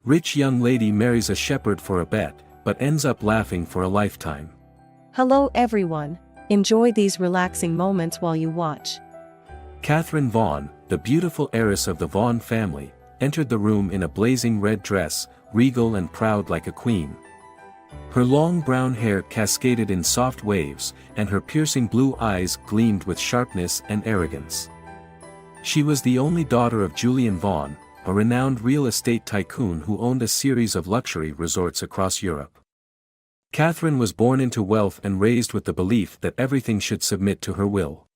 Rich young lady marries a shepherd for a bet, but ends up laughing for a lifetime. Hello everyone. Enjoy these relaxing moments while you watch. Catherine Vaughan, the beautiful heiress of the Vaughan family, entered the room in a blazing red dress, regal and proud like a queen. Her long brown hair cascaded in soft waves, and her piercing blue eyes gleamed with sharpness and arrogance. She was the only daughter of Julian Vaughan, a renowned real estate tycoon who owned a series of luxury resorts across Europe. Catherine was born into wealth and raised with the belief that everything should submit to her will.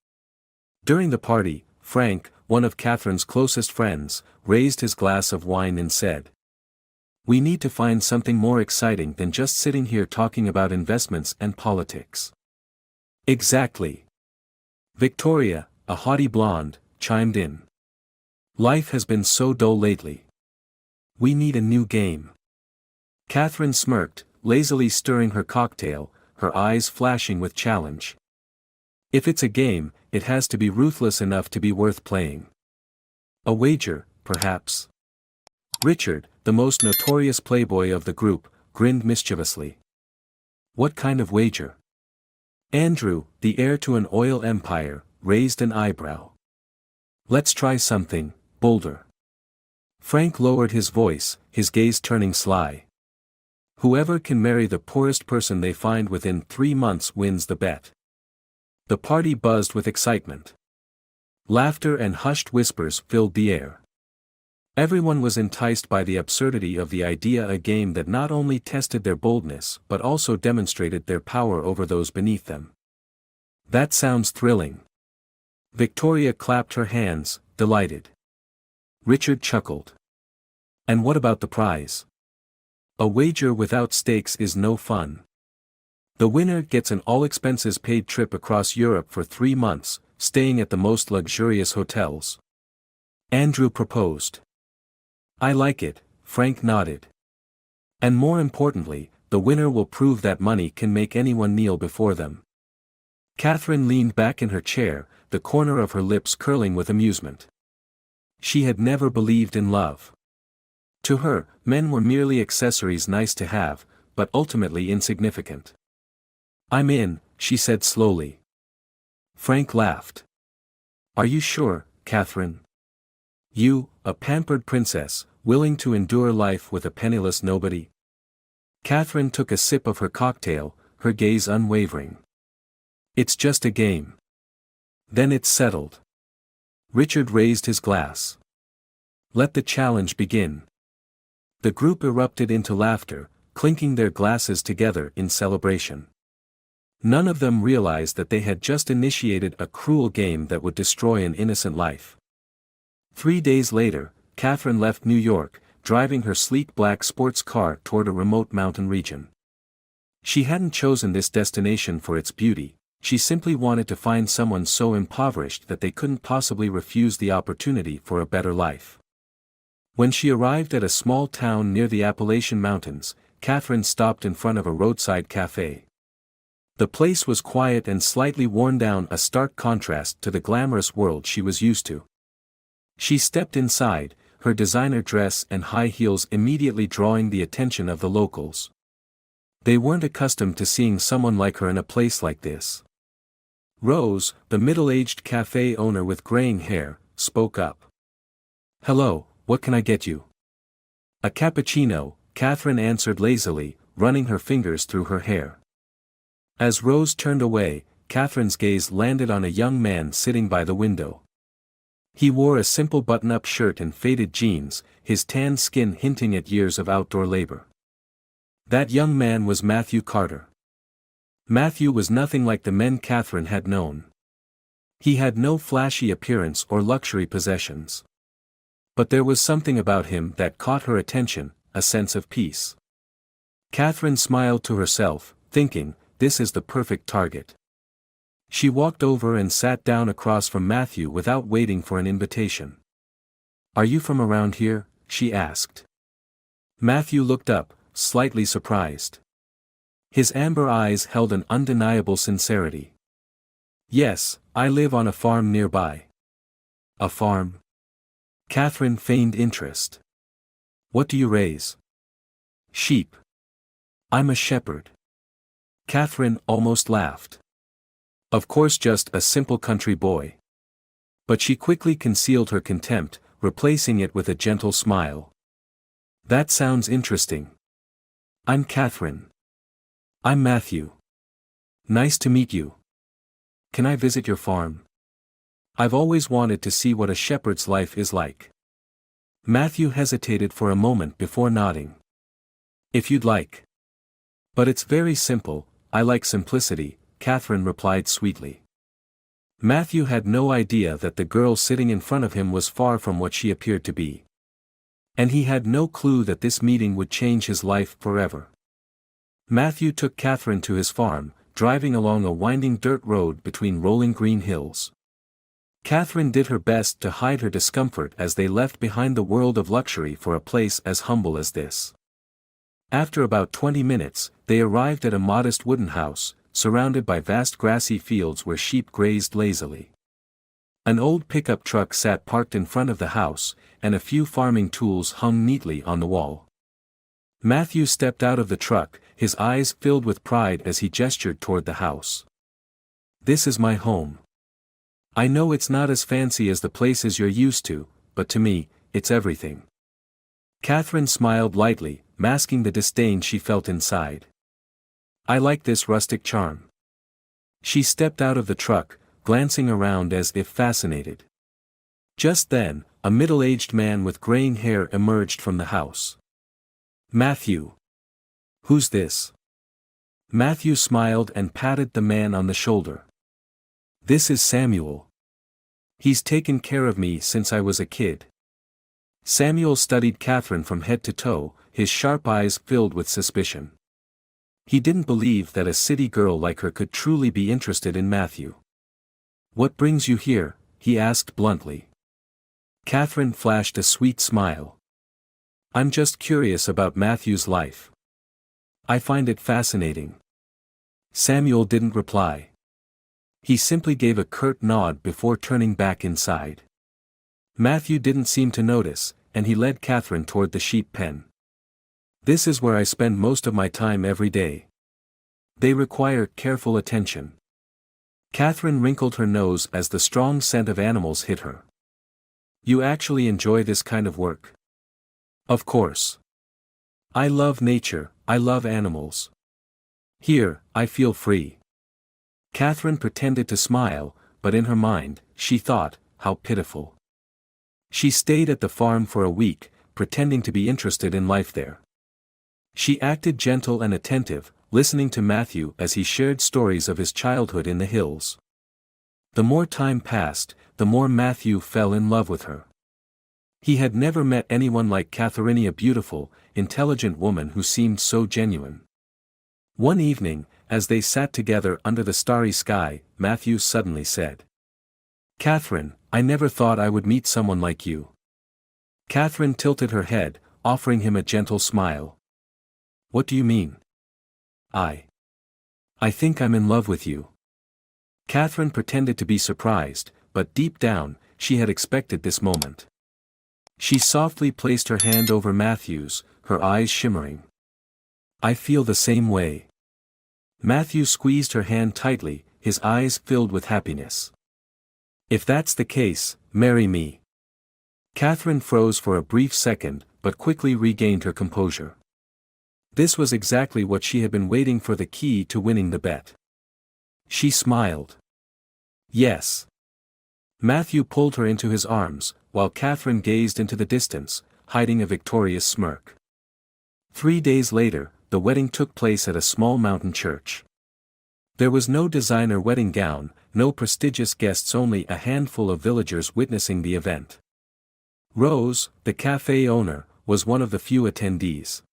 During the party, Frank, one of Catherine's closest friends, raised his glass of wine and said, "We need to find something more exciting than just sitting here talking about investments and politics." "Exactly." Victoria, a haughty blonde, chimed in. "Life has been so dull lately. We need a new game." Catherine smirked, lazily stirring her cocktail, her eyes flashing with challenge. "If it's a game, it has to be ruthless enough to be worth playing." "A wager, perhaps?" Richard, the most notorious playboy of the group, grinned mischievously. "What kind of wager?" Andrew, the heir to an oil empire, raised an eyebrow. "Let's try something bolder." Frank lowered his voice, his gaze turning sly. "Whoever can marry the poorest person they find within 3 months wins the bet." The party buzzed with excitement. Laughter and hushed whispers filled the air. Everyone was enticed by the absurdity of the idea, a game that not only tested their boldness but also demonstrated their power over those beneath them. "That sounds thrilling." Victoria clapped her hands, delighted. Richard chuckled. "And what about the prize?" "A wager without stakes is no fun. The winner gets an all-expenses-paid trip across Europe for 3 months, staying at the most luxurious hotels." Andrew proposed. "I like it," Frank nodded. "And more importantly, the winner will prove that money can make anyone kneel before them." Catherine leaned back in her chair, the corner of her lips curling with amusement. She had never believed in love. To her, men were merely accessories nice to have, but ultimately insignificant. "I'm in," she said slowly. Frank laughed. "Are you sure, Catherine? You, a pampered princess, willing to endure life with a penniless nobody?" Catherine took a sip of her cocktail, her gaze unwavering. "It's just a game." "Then it's settled." Richard raised his glass. "Let the challenge begin." The group erupted into laughter, clinking their glasses together in celebration. None of them realized that they had just initiated a cruel game that would destroy an innocent life. 3 days later, Catherine left New York, driving her sleek black sports car toward a remote mountain region. She hadn't chosen this destination for its beauty, she simply wanted to find someone so impoverished that they couldn't possibly refuse the opportunity for a better life. When she arrived at a small town near the Appalachian Mountains, Catherine stopped in front of a roadside cafe. The place was quiet and slightly worn down, a stark contrast to the glamorous world she was used to. She stepped inside, her designer dress and high heels immediately drawing the attention of the locals. They weren't accustomed to seeing someone like her in a place like this. Rose, the middle-aged cafe owner with graying hair, spoke up. "Hello, what can I get you?" "A cappuccino," Catherine answered lazily, running her fingers through her hair. As Rose turned away, Catherine's gaze landed on a young man sitting by the window. He wore a simple button-up shirt and faded jeans, his tanned skin hinting at years of outdoor labor. That young man was Matthew Carter. Matthew was nothing like the men Catherine had known. He had no flashy appearance or luxury possessions. But there was something about him that caught her attention, a sense of peace. Catherine smiled to herself, thinking, this is the perfect target. She walked over and sat down across from Matthew without waiting for an invitation. "Are you from around here?" she asked. Matthew looked up, slightly surprised. His amber eyes held an undeniable sincerity. "Yes, I live on a farm nearby." "A farm?" Catherine feigned interest. What do you raise? Sheep. I'm a shepherd. Catherine almost laughed. Of course, just a simple country boy. But she quickly concealed her contempt, replacing it with a gentle smile. That sounds interesting. I'm Catherine. I'm Matthew. Nice to meet you. Can I visit your farm? I've always wanted to see what a shepherd's life is like. Matthew hesitated for a moment before nodding. If you'd like. But it's very simple, I like simplicity, Catherine replied sweetly. Matthew had no idea that the girl sitting in front of him was far from what she appeared to be. And he had no clue that this meeting would change his life forever. Matthew took Catherine to his farm, driving along a winding dirt road between rolling green hills. Catherine did her best to hide her discomfort as they left behind the world of luxury for a place as humble as this. After about 20 minutes, they arrived at a modest wooden house, surrounded by vast grassy fields where sheep grazed lazily. An old pickup truck sat parked in front of the house, and a few farming tools hung neatly on the wall. Matthew stepped out of the truck, his eyes filled with pride as he gestured toward the house. This is my home. I know it's not as fancy as the places you're used to, but to me, it's everything. Catherine smiled lightly, masking the disdain she felt inside. I like this rustic charm. She stepped out of the truck, glancing around as if fascinated. Just then, a middle-aged man with graying hair emerged from the house. Matthew. Who's this? Matthew smiled and patted the man on the shoulder. This is Samuel. He's taken care of me since I was a kid. Samuel studied Catherine from head to toe, his sharp eyes filled with suspicion. He didn't believe that a city girl like her could truly be interested in Matthew. What brings you here? He asked bluntly. Catherine flashed a sweet smile. I'm just curious about Matthew's life. I find it fascinating. Samuel didn't reply. He simply gave a curt nod before turning back inside. Matthew didn't seem to notice, and he led Catherine toward the sheep pen. This is where I spend most of my time every day. They require careful attention. Catherine wrinkled her nose as the strong scent of animals hit her. You actually enjoy this kind of work? Of course. I love nature, I love animals. Here, I feel free. Catherine pretended to smile, but in her mind, she thought, how pitiful. She stayed at the farm for a week, pretending to be interested in life there. She acted gentle and attentive, listening to Matthew as he shared stories of his childhood in the hills. The more time passed, the more Matthew fell in love with her. He had never met anyone like Catherine, a beautiful, intelligent woman who seemed so genuine. One evening, as they sat together under the starry sky, Matthew suddenly said, Catherine, I never thought I would meet someone like you. Catherine tilted her head, offering him a gentle smile. What do you mean? I think I'm in love with you. Catherine pretended to be surprised, but deep down, she had expected this moment. She softly placed her hand over Matthew's, her eyes shimmering. I feel the same way. Matthew squeezed her hand tightly, his eyes filled with happiness. If that's the case, marry me. Catherine froze for a brief second, but quickly regained her composure. This was exactly what she had been waiting for, the key to winning the bet. She smiled. Yes. Matthew pulled her into his arms, while Catherine gazed into the distance, hiding a victorious smirk. 3 days later, the wedding took place at a small mountain church. There was no designer wedding gown, no prestigious guests, only a handful of villagers witnessing the event. Rose, the cafe owner, was one of the few attendees.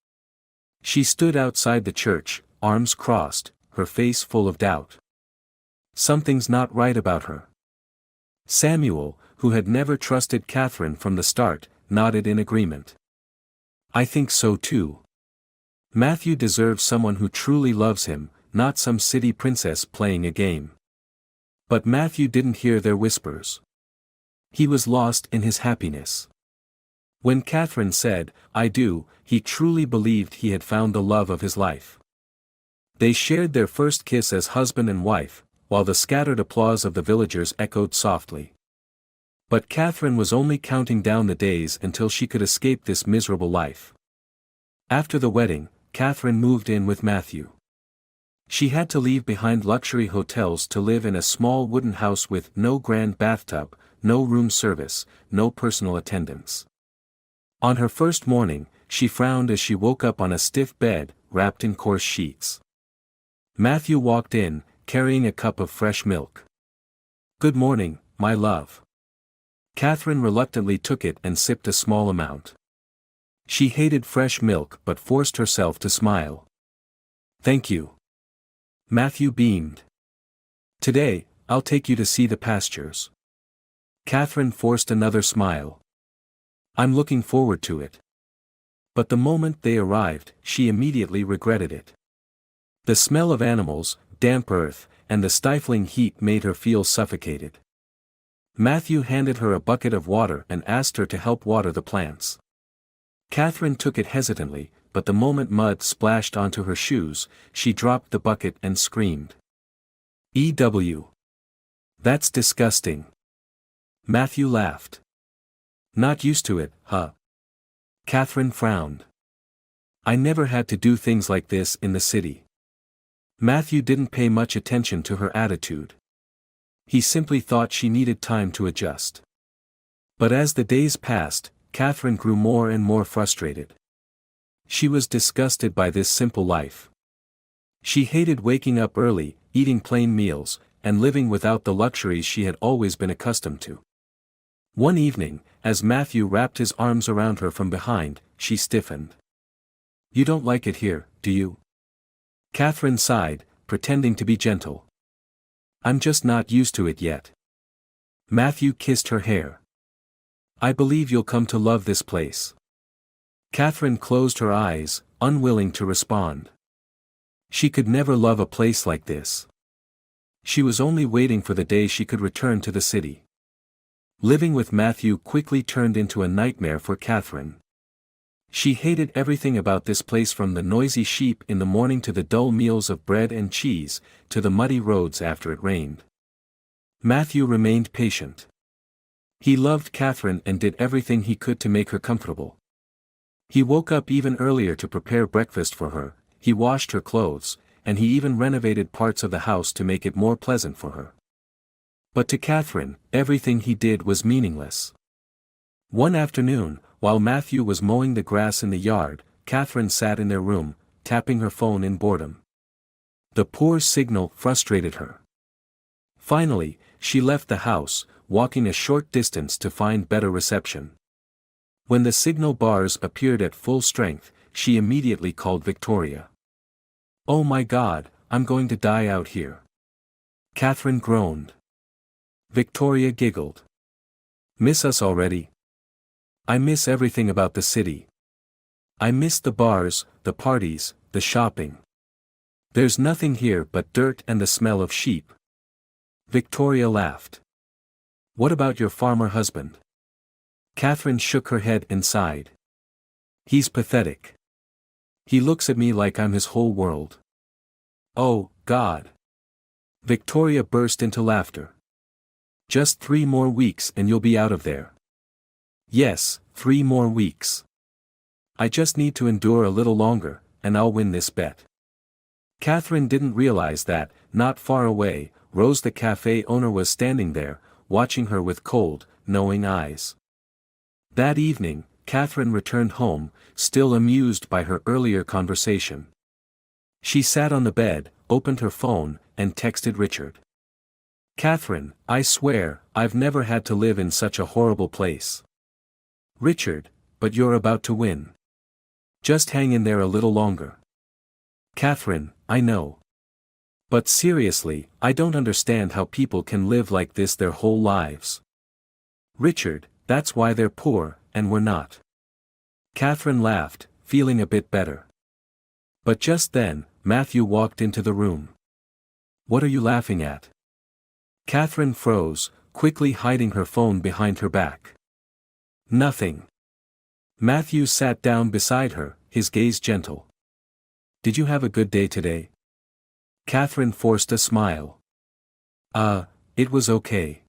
She stood outside the church, arms crossed, her face full of doubt. Something's not right about her. Samuel, who had never trusted Catherine from the start, nodded in agreement. I think so too. Matthew deserves someone who truly loves him, not some city princess playing a game. But Matthew didn't hear their whispers. He was lost in his happiness. When Catherine said, "I do," he truly believed he had found the love of his life. They shared their first kiss as husband and wife, while the scattered applause of the villagers echoed softly. But Catherine was only counting down the days until she could escape this miserable life. After the wedding, Catherine moved in with Matthew. She had to leave behind luxury hotels to live in a small wooden house with no grand bathtub, no room service, no personal attendants. On her first morning, she frowned as she woke up on a stiff bed, wrapped in coarse sheets. Matthew walked in, carrying a cup of fresh milk. "Good morning, my love." Catherine reluctantly took it and sipped a small amount. She hated fresh milk but forced herself to smile. "Thank you." Matthew beamed. "Today, I'll take you to see the pastures." Catherine forced another smile. "I'm looking forward to it." But the moment they arrived, she immediately regretted it. The smell of animals, damp earth, and the stifling heat made her feel suffocated. Matthew handed her a bucket of water and asked her to help water the plants. Catherine took it hesitantly, but the moment mud splashed onto her shoes, she dropped the bucket and screamed. That's disgusting." Matthew laughed. "Not used to it, huh?" Catherine frowned. "I never had to do things like this in the city." Matthew didn't pay much attention to her attitude. He simply thought she needed time to adjust. But as the days passed, Catherine grew more and more frustrated. She was disgusted by this simple life. She hated waking up early, eating plain meals, and living without the luxuries she had always been accustomed to. One evening, as Matthew wrapped his arms around her from behind, she stiffened. "You don't like it here, do you?" Catherine sighed, pretending to be gentle. "I'm just not used to it yet." Matthew kissed her hair. "I believe you'll come to love this place." Catherine closed her eyes, unwilling to respond. She could never love a place like this. She was only waiting for the day she could return to the city. Living with Matthew quickly turned into a nightmare for Catherine. She hated everything about this place, from the noisy sheep in the morning to the dull meals of bread and cheese, to the muddy roads after it rained. Matthew remained patient. He loved Catherine and did everything he could to make her comfortable. He woke up even earlier to prepare breakfast for her, he washed her clothes, and he even renovated parts of the house to make it more pleasant for her. But to Catherine, everything he did was meaningless. One afternoon, while Matthew was mowing the grass in the yard, Catherine sat in their room, tapping her phone in boredom. The poor signal frustrated her. Finally, she left the house, walking a short distance to find better reception. When the signal bars appeared at full strength, she immediately called Victoria. "Oh my God, I'm going to die out here." Catherine groaned. Victoria giggled. "Miss us already?" "I miss everything about the city. I miss the bars, the parties, the shopping. There's nothing here but dirt and the smell of sheep." Victoria laughed. "What about your farmer husband?" Catherine shook her head and sighed. "He's pathetic. He looks at me like I'm his whole world." "Oh, God!" Victoria burst into laughter. "Just 3 more weeks and you'll be out of there." "Yes, 3 more weeks. I just need to endure a little longer, and I'll win this bet." Catherine didn't realize that, not far away, Rose the cafe owner was standing there, watching her with cold, knowing eyes. That evening, Catherine returned home, still amused by her earlier conversation. She sat on the bed, opened her phone, and texted Richard. "Catherine, I swear, I've never had to live in such a horrible place." "Richard, but you're about to win. Just hang in there a little longer." "Catherine, I know. But seriously, I don't understand how people can live like this their whole lives." "Richard, that's why they're poor, and we're not." Catherine laughed, feeling a bit better. But just then, Matthew walked into the room. "What are you laughing at?" Catherine froze, quickly hiding her phone behind her back. "Nothing. Matthew sat down beside her, his gaze gentle. Did you have a good day today? Catherine forced a smile. It was okay.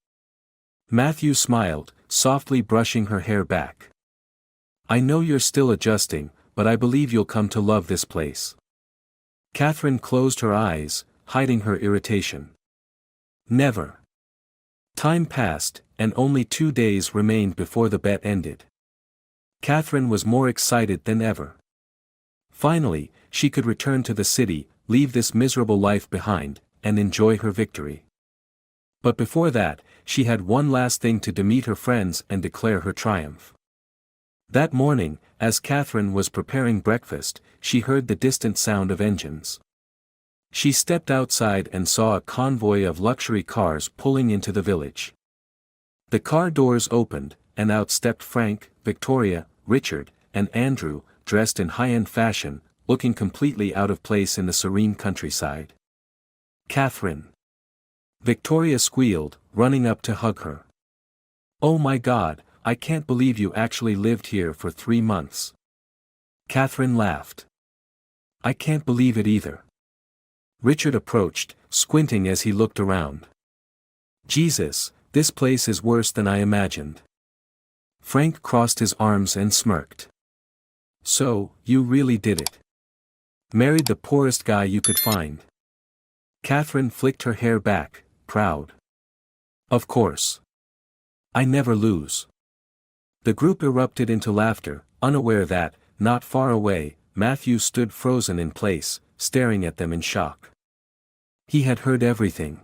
Matthew smiled, softly brushing her hair back. I know you're still adjusting, but I believe you'll come to love this place. Catherine closed her eyes, hiding her irritation. Never. Time passed, and only 2 days remained before the bet ended. Catherine was more excited than ever. Finally, she could return to the city, leave this miserable life behind, and enjoy her victory. But before that, she had one last thing to meet her friends and declare her triumph. That morning, as Catherine was preparing breakfast, she heard the distant sound of engines. She stepped outside and saw a convoy of luxury cars pulling into the village. The car doors opened, and out stepped Frank, Victoria, Richard, and Andrew, dressed in high-end fashion, looking completely out of place in the serene countryside. Catherine. Victoria squealed, running up to hug her. Oh my God, I can't believe you actually lived here for 3 months. Catherine laughed. I can't believe it either. Richard approached, squinting as he looked around. Jesus, this place is worse than I imagined. Frank crossed his arms and smirked. So, you really did it. Married the poorest guy you could find. Catherine flicked her hair back, proud. Of course. I never lose. The group erupted into laughter, unaware that, not far away, Matthew stood frozen in place, staring at them in shock. He had heard everything.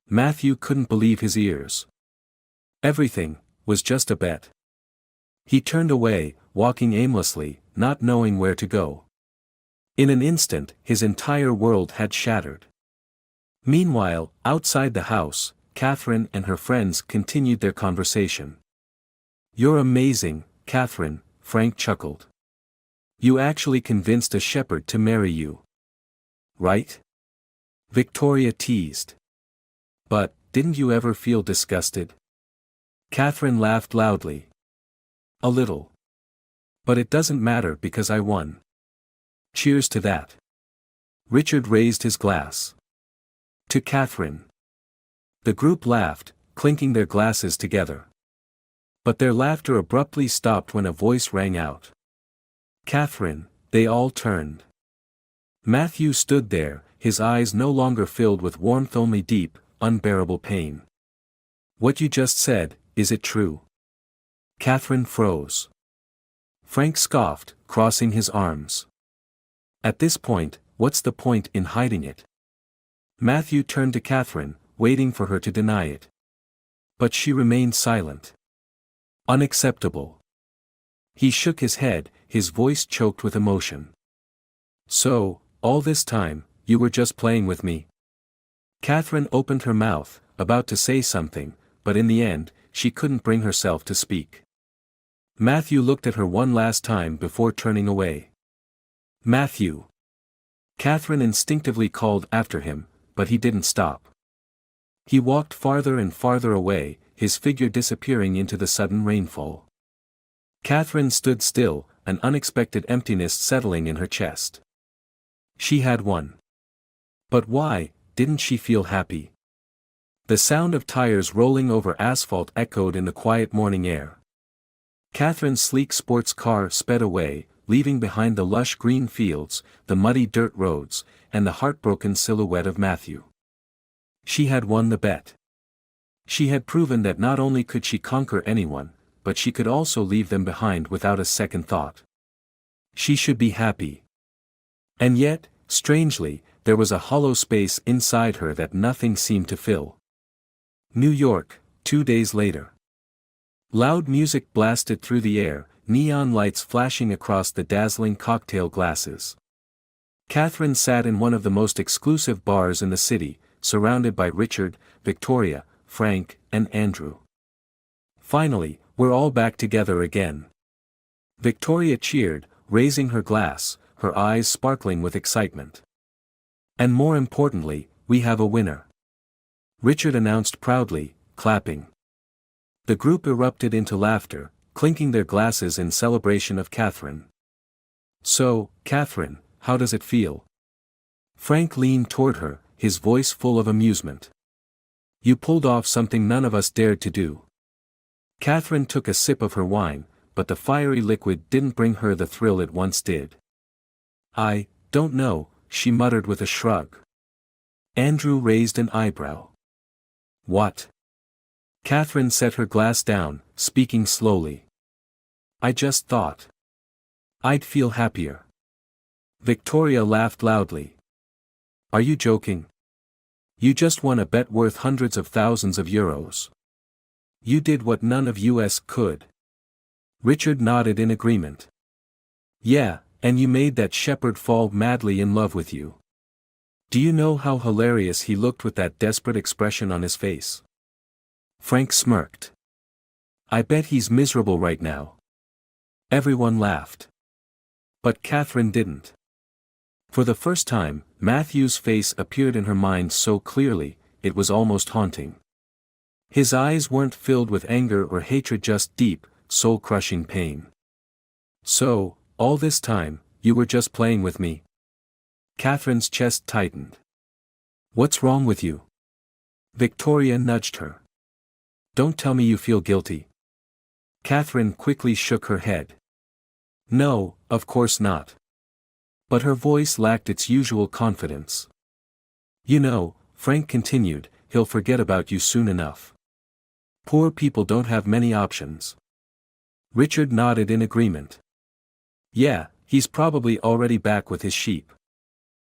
Matthew couldn't believe his ears. Everything was just a bet. He turned away, walking aimlessly, not knowing where to go. In an instant, his entire world had shattered. Meanwhile, outside the house, Catherine and her friends continued their conversation. You're amazing, Catherine, Frank chuckled. You actually convinced a shepherd to marry you. Right? Victoria teased. But, didn't you ever feel disgusted? Catherine laughed loudly. A little. But it doesn't matter because I won. Cheers to that. Richard raised his glass. To Catherine. The group laughed, clinking their glasses together. But their laughter abruptly stopped when a voice rang out. Catherine, they all turned. Matthew stood there, his eyes no longer filled with warmth, only deep, unbearable pain. What you just said, is it true? Catherine froze. Frank scoffed, crossing his arms. At this point, what's the point in hiding it? Matthew turned to Catherine, waiting for her to deny it. But she remained silent. Unacceptable. He shook his head, his voice choked with emotion. So, all this time, you were just playing with me? Catherine opened her mouth, about to say something, but in the end, she couldn't bring herself to speak. Matthew looked at her one last time before turning away. Matthew. Catherine instinctively called after him, but he didn't stop. He walked farther and farther away, his figure disappearing into the sudden rainfall. Catherine stood still, an unexpected emptiness settling in her chest. She had won. But why, didn't she feel happy? The sound of tires rolling over asphalt echoed in the quiet morning air. Catherine's sleek sports car sped away, leaving behind the lush green fields, the muddy dirt roads, and the heartbroken silhouette of Matthew. She had won the bet. She had proven that not only could she conquer anyone, but she could also leave them behind without a second thought. She should be happy. And yet, strangely, there was a hollow space inside her that nothing seemed to fill. New York, 2 days later. Loud music blasted through the air, neon lights flashing across the dazzling cocktail glasses. Catherine sat in one of the most exclusive bars in the city, surrounded by Richard, Victoria, Frank, and Andrew. Finally, we're all back together again. Victoria cheered, raising her glass, her eyes sparkling with excitement. And more importantly, we have a winner. Richard announced proudly, clapping. The group erupted into laughter, clinking their glasses in celebration of Catherine. "So, Catherine, how does it feel?" Frank leaned toward her, his voice full of amusement. "You pulled off something none of us dared to do." Catherine took a sip of her wine, but the fiery liquid didn't bring her the thrill it once did. "I don't know," she muttered with a shrug. Andrew raised an eyebrow. "What?" Catherine set her glass down, speaking slowly. "I just thought I'd feel happier." Victoria laughed loudly. "Are you joking? You just won a bet worth hundreds of thousands of euros. You did what none of us could." Richard nodded in agreement. "Yeah, and you made that shepherd fall madly in love with you. Do you know how hilarious he looked with that desperate expression on his face?" Frank smirked. "I bet he's miserable right now." Everyone laughed. But Catherine didn't. For the first time, Matthew's face appeared in her mind so clearly, it was almost haunting. His eyes weren't filled with anger or hatred, just deep, soul-crushing pain. "So, all this time, you were just playing with me?" Catherine's chest tightened. "What's wrong with you?" Victoria nudged her. "Don't tell me you feel guilty." Catherine quickly shook her head. "No, of course not." But her voice lacked its usual confidence. "You know," Frank continued, "he'll forget about you soon enough. Poor people don't have many options." Richard nodded in agreement. "Yeah, he's probably already back with his sheep."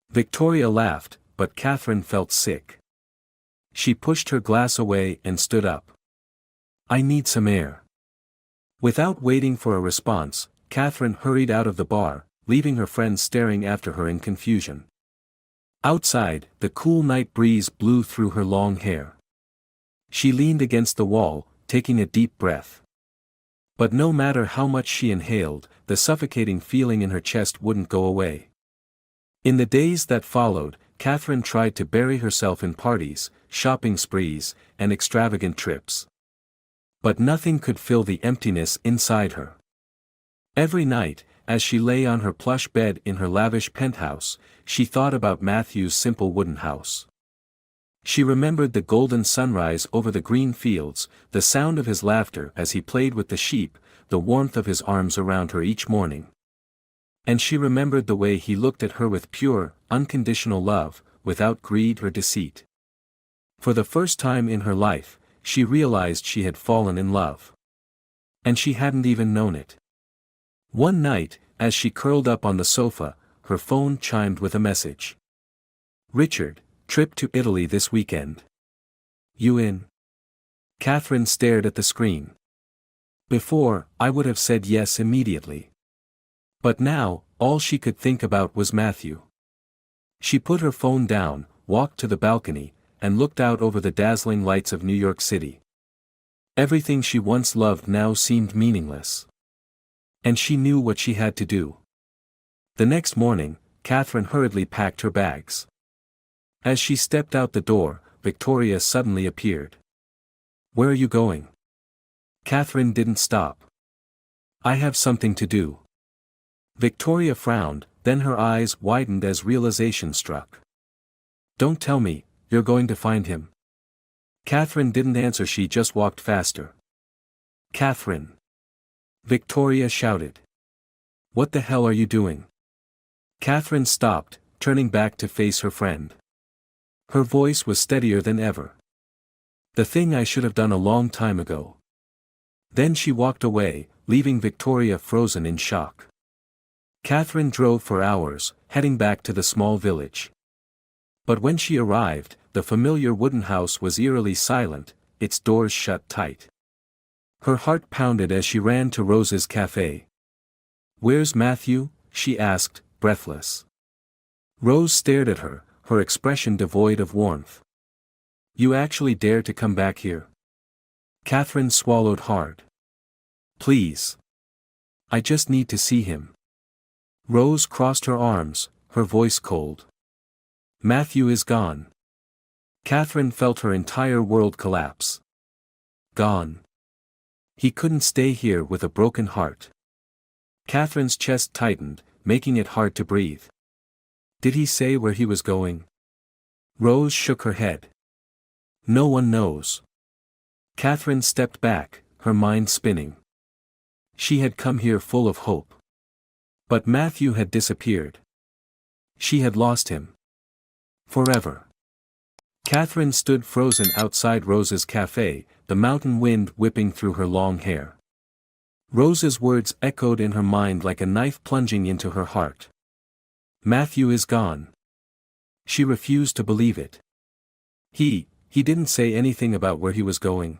Victoria laughed, but Catherine felt sick. She pushed her glass away and stood up. "I need some air." Without waiting for a response, Catherine hurried out of the bar, leaving her friends staring after her in confusion. Outside, the cool night breeze blew through her long hair. She leaned against the wall, taking a deep breath. But no matter how much she inhaled, the suffocating feeling in her chest wouldn't go away. In the days that followed, Catherine tried to bury herself in parties, shopping sprees, and extravagant trips. But nothing could fill the emptiness inside her. Every night, as she lay on her plush bed in her lavish penthouse, she thought about Matthew's simple wooden house. She remembered the golden sunrise over the green fields, the sound of his laughter as he played with the sheep, the warmth of his arms around her each morning. And she remembered the way he looked at her with pure, unconditional love, without greed or deceit. For the first time in her life, she realized she had fallen in love. And she hadn't even known it. One night, as she curled up on the sofa, her phone chimed with a message. "Richard, trip to Italy this weekend. You in?" Catherine stared at the screen. Before, I would have said yes immediately. But now, all she could think about was Matthew. She put her phone down, walked to the balcony, and looked out over the dazzling lights of New York City. Everything she once loved now seemed meaningless. And she knew what she had to do. The next morning, Catherine hurriedly packed her bags. As she stepped out the door, Victoria suddenly appeared. "Where are you going?" Catherine didn't stop. "I have something to do." Victoria frowned, then her eyes widened as realization struck. "Don't tell me, you're going to find him." Catherine didn't answer, she just walked faster. "Catherine!" Victoria shouted. "What the hell are you doing?" Catherine stopped, turning back to face her friend. Her voice was steadier than ever. "The thing I should have done a long time ago." Then she walked away, leaving Victoria frozen in shock. Catherine drove for hours, heading back to the small village. But when she arrived, the familiar wooden house was eerily silent, its doors shut tight. Her heart pounded as she ran to Rose's cafe. "Where's Matthew?" she asked, breathless. Rose stared at her, her expression devoid of warmth. "You actually dare to come back here?" Catherine swallowed hard. "Please. I just need to see him." Rose crossed her arms, her voice cold. "Matthew is gone." Catherine felt her entire world collapse. Gone. He couldn't stay here with a broken heart. Catherine's chest tightened, making it hard to breathe. Did he say where he was going? Rose shook her head. No one knows. Catherine stepped back, her mind spinning. She had come here full of hope. But Matthew had disappeared. She had lost him. Forever. Catherine stood frozen outside Rose's cafe, the mountain wind whipping through her long hair. Rose's words echoed in her mind like a knife plunging into her heart. Matthew is gone. She refused to believe it. He didn't say anything about where he was going.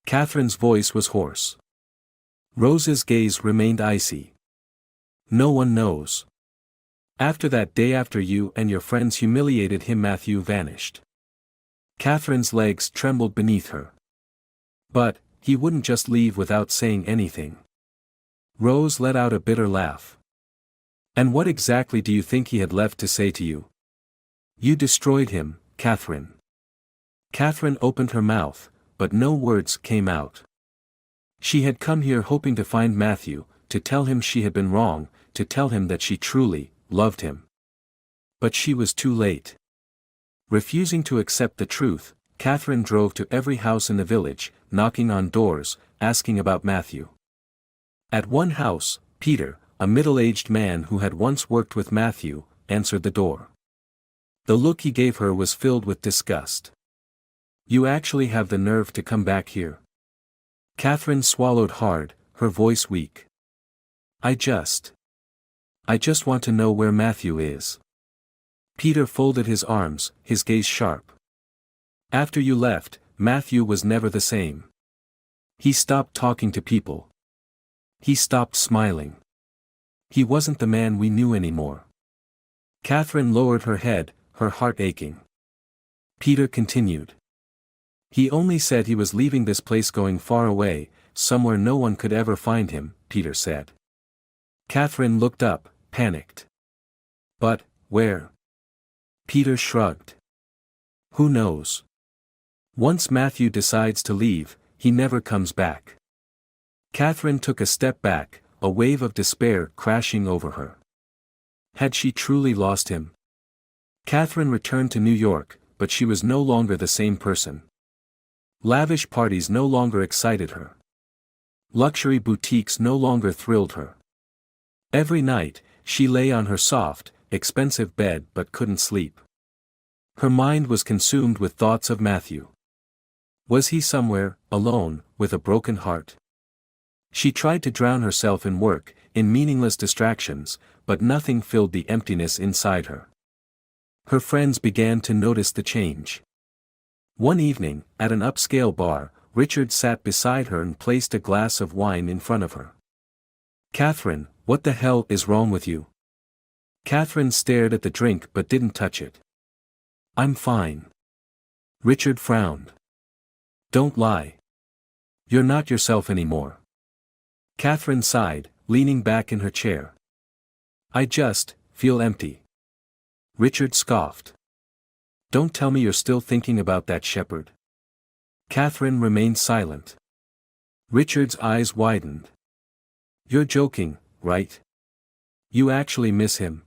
Catherine's voice was hoarse. Rose's gaze remained icy. No one knows. After that day, after you and your friends humiliated him, Matthew vanished. Catherine's legs trembled beneath her. But he wouldn't just leave without saying anything. Rose let out a bitter laugh. And what exactly do you think he had left to say to you? You destroyed him, Catherine. Catherine opened her mouth, but no words came out. She had come here hoping to find Matthew, to tell him she had been wrong, to tell him that she truly loved him. But she was too late. Refusing to accept the truth, Catherine drove to every house in the village, knocking on doors, asking about Matthew. At one house, Peter, a middle-aged man who had once worked with Matthew, answered the door. The look he gave her was filled with disgust. You actually have the nerve to come back here? Catherine swallowed hard, her voice weak. I just want to know where Matthew is. Peter folded his arms, his gaze sharp. After you left, Matthew was never the same. He stopped talking to people. He stopped smiling. He wasn't the man we knew anymore. Catherine lowered her head, her heart aching. Peter continued. He only said he was leaving this place, going far away, somewhere no one could ever find him, Peter said. Catherine looked up, panicked. But, where? Peter shrugged. Who knows? Once Matthew decides to leave, he never comes back. Catherine took a step back, a wave of despair crashing over her. Had she truly lost him? Catherine returned to New York, but she was no longer the same person. Lavish parties no longer excited her. Luxury boutiques no longer thrilled her. Every night, she lay on her soft, expensive bed but couldn't sleep. Her mind was consumed with thoughts of Matthew. Was he somewhere, alone, with a broken heart? She tried to drown herself in work, in meaningless distractions, but nothing filled the emptiness inside her. Her friends began to notice the change. One evening, at an upscale bar, Richard sat beside her and placed a glass of wine in front of her. Catherine, what the hell is wrong with you? Catherine stared at the drink but didn't touch it. I'm fine. Richard frowned. Don't lie. You're not yourself anymore. Catherine sighed, leaning back in her chair. I just feel empty. Richard scoffed. Don't tell me you're still thinking about that shepherd. Catherine remained silent. Richard's eyes widened. You're joking, right? You actually miss him?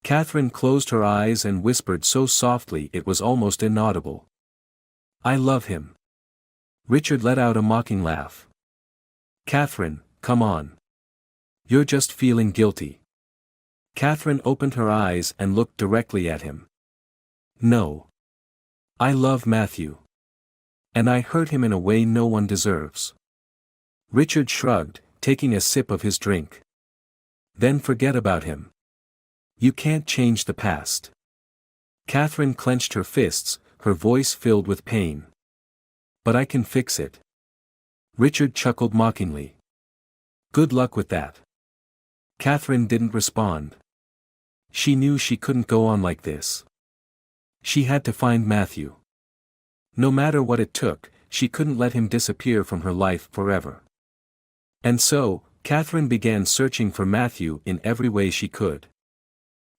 Catherine closed her eyes and whispered so softly it was almost inaudible. I love him. Richard let out a mocking laugh. Catherine, come on. You're just feeling guilty. Catherine opened her eyes and looked directly at him. No. I love Matthew. And I hurt him in a way no one deserves. Richard shrugged, taking a sip of his drink. Then forget about him. You can't change the past. Catherine clenched her fists, her voice filled with pain. But I can fix it. Richard chuckled mockingly. Good luck with that. Catherine didn't respond. She knew she couldn't go on like this. She had to find Matthew. No matter what it took, she couldn't let him disappear from her life forever. And so, Catherine began searching for Matthew in every way she could.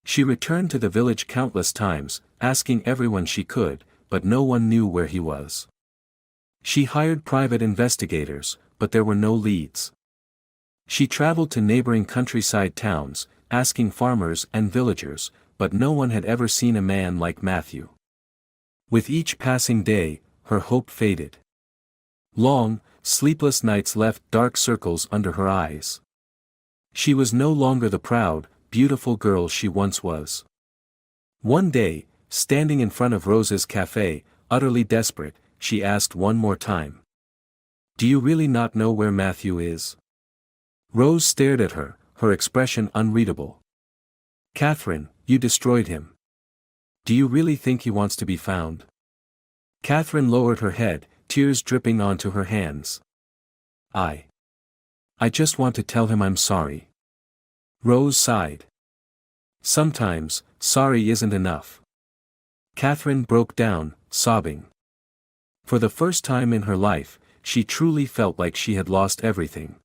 She returned to the village countless times, asking everyone she could, but no one knew where he was. She hired private investigators, but there were no leads. She traveled to neighboring countryside towns, asking farmers and villagers, but no one had ever seen a man like Matthew. With each passing day, her hope faded. Long, sleepless nights left dark circles under her eyes. She was no longer the proud, beautiful girl she once was. One day, standing in front of Rose's cafe, utterly desperate, she asked one more time. "Do you really not know where Matthew is?" Rose stared at her, her expression unreadable. "Catherine, you destroyed him. Do you really think he wants to be found?" Catherine lowered her head, tears dripping onto her hands. I just want to tell him I'm sorry." Rose sighed. "Sometimes, sorry isn't enough." Catherine broke down, sobbing. For the first time in her life, she truly felt like she had lost everything.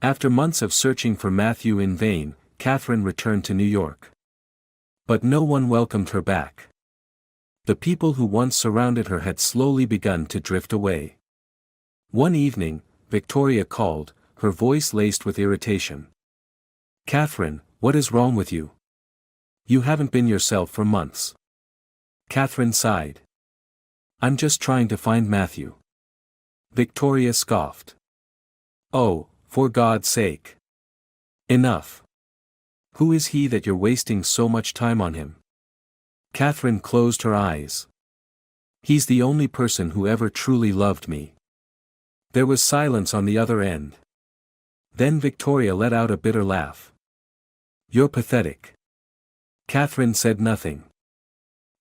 After months of searching for Matthew in vain, Catherine returned to New York. But no one welcomed her back. The people who once surrounded her had slowly begun to drift away. One evening, Victoria called, her voice laced with irritation. "Catherine, what is wrong with you? You haven't been yourself for months." Catherine sighed. "I'm just trying to find Matthew." Victoria scoffed. "Oh, for God's sake. Enough. Who is he that you're wasting so much time on him?" Catherine closed her eyes. "He's the only person who ever truly loved me." There was silence on the other end. Then Victoria let out a bitter laugh. "You're pathetic." Catherine said nothing.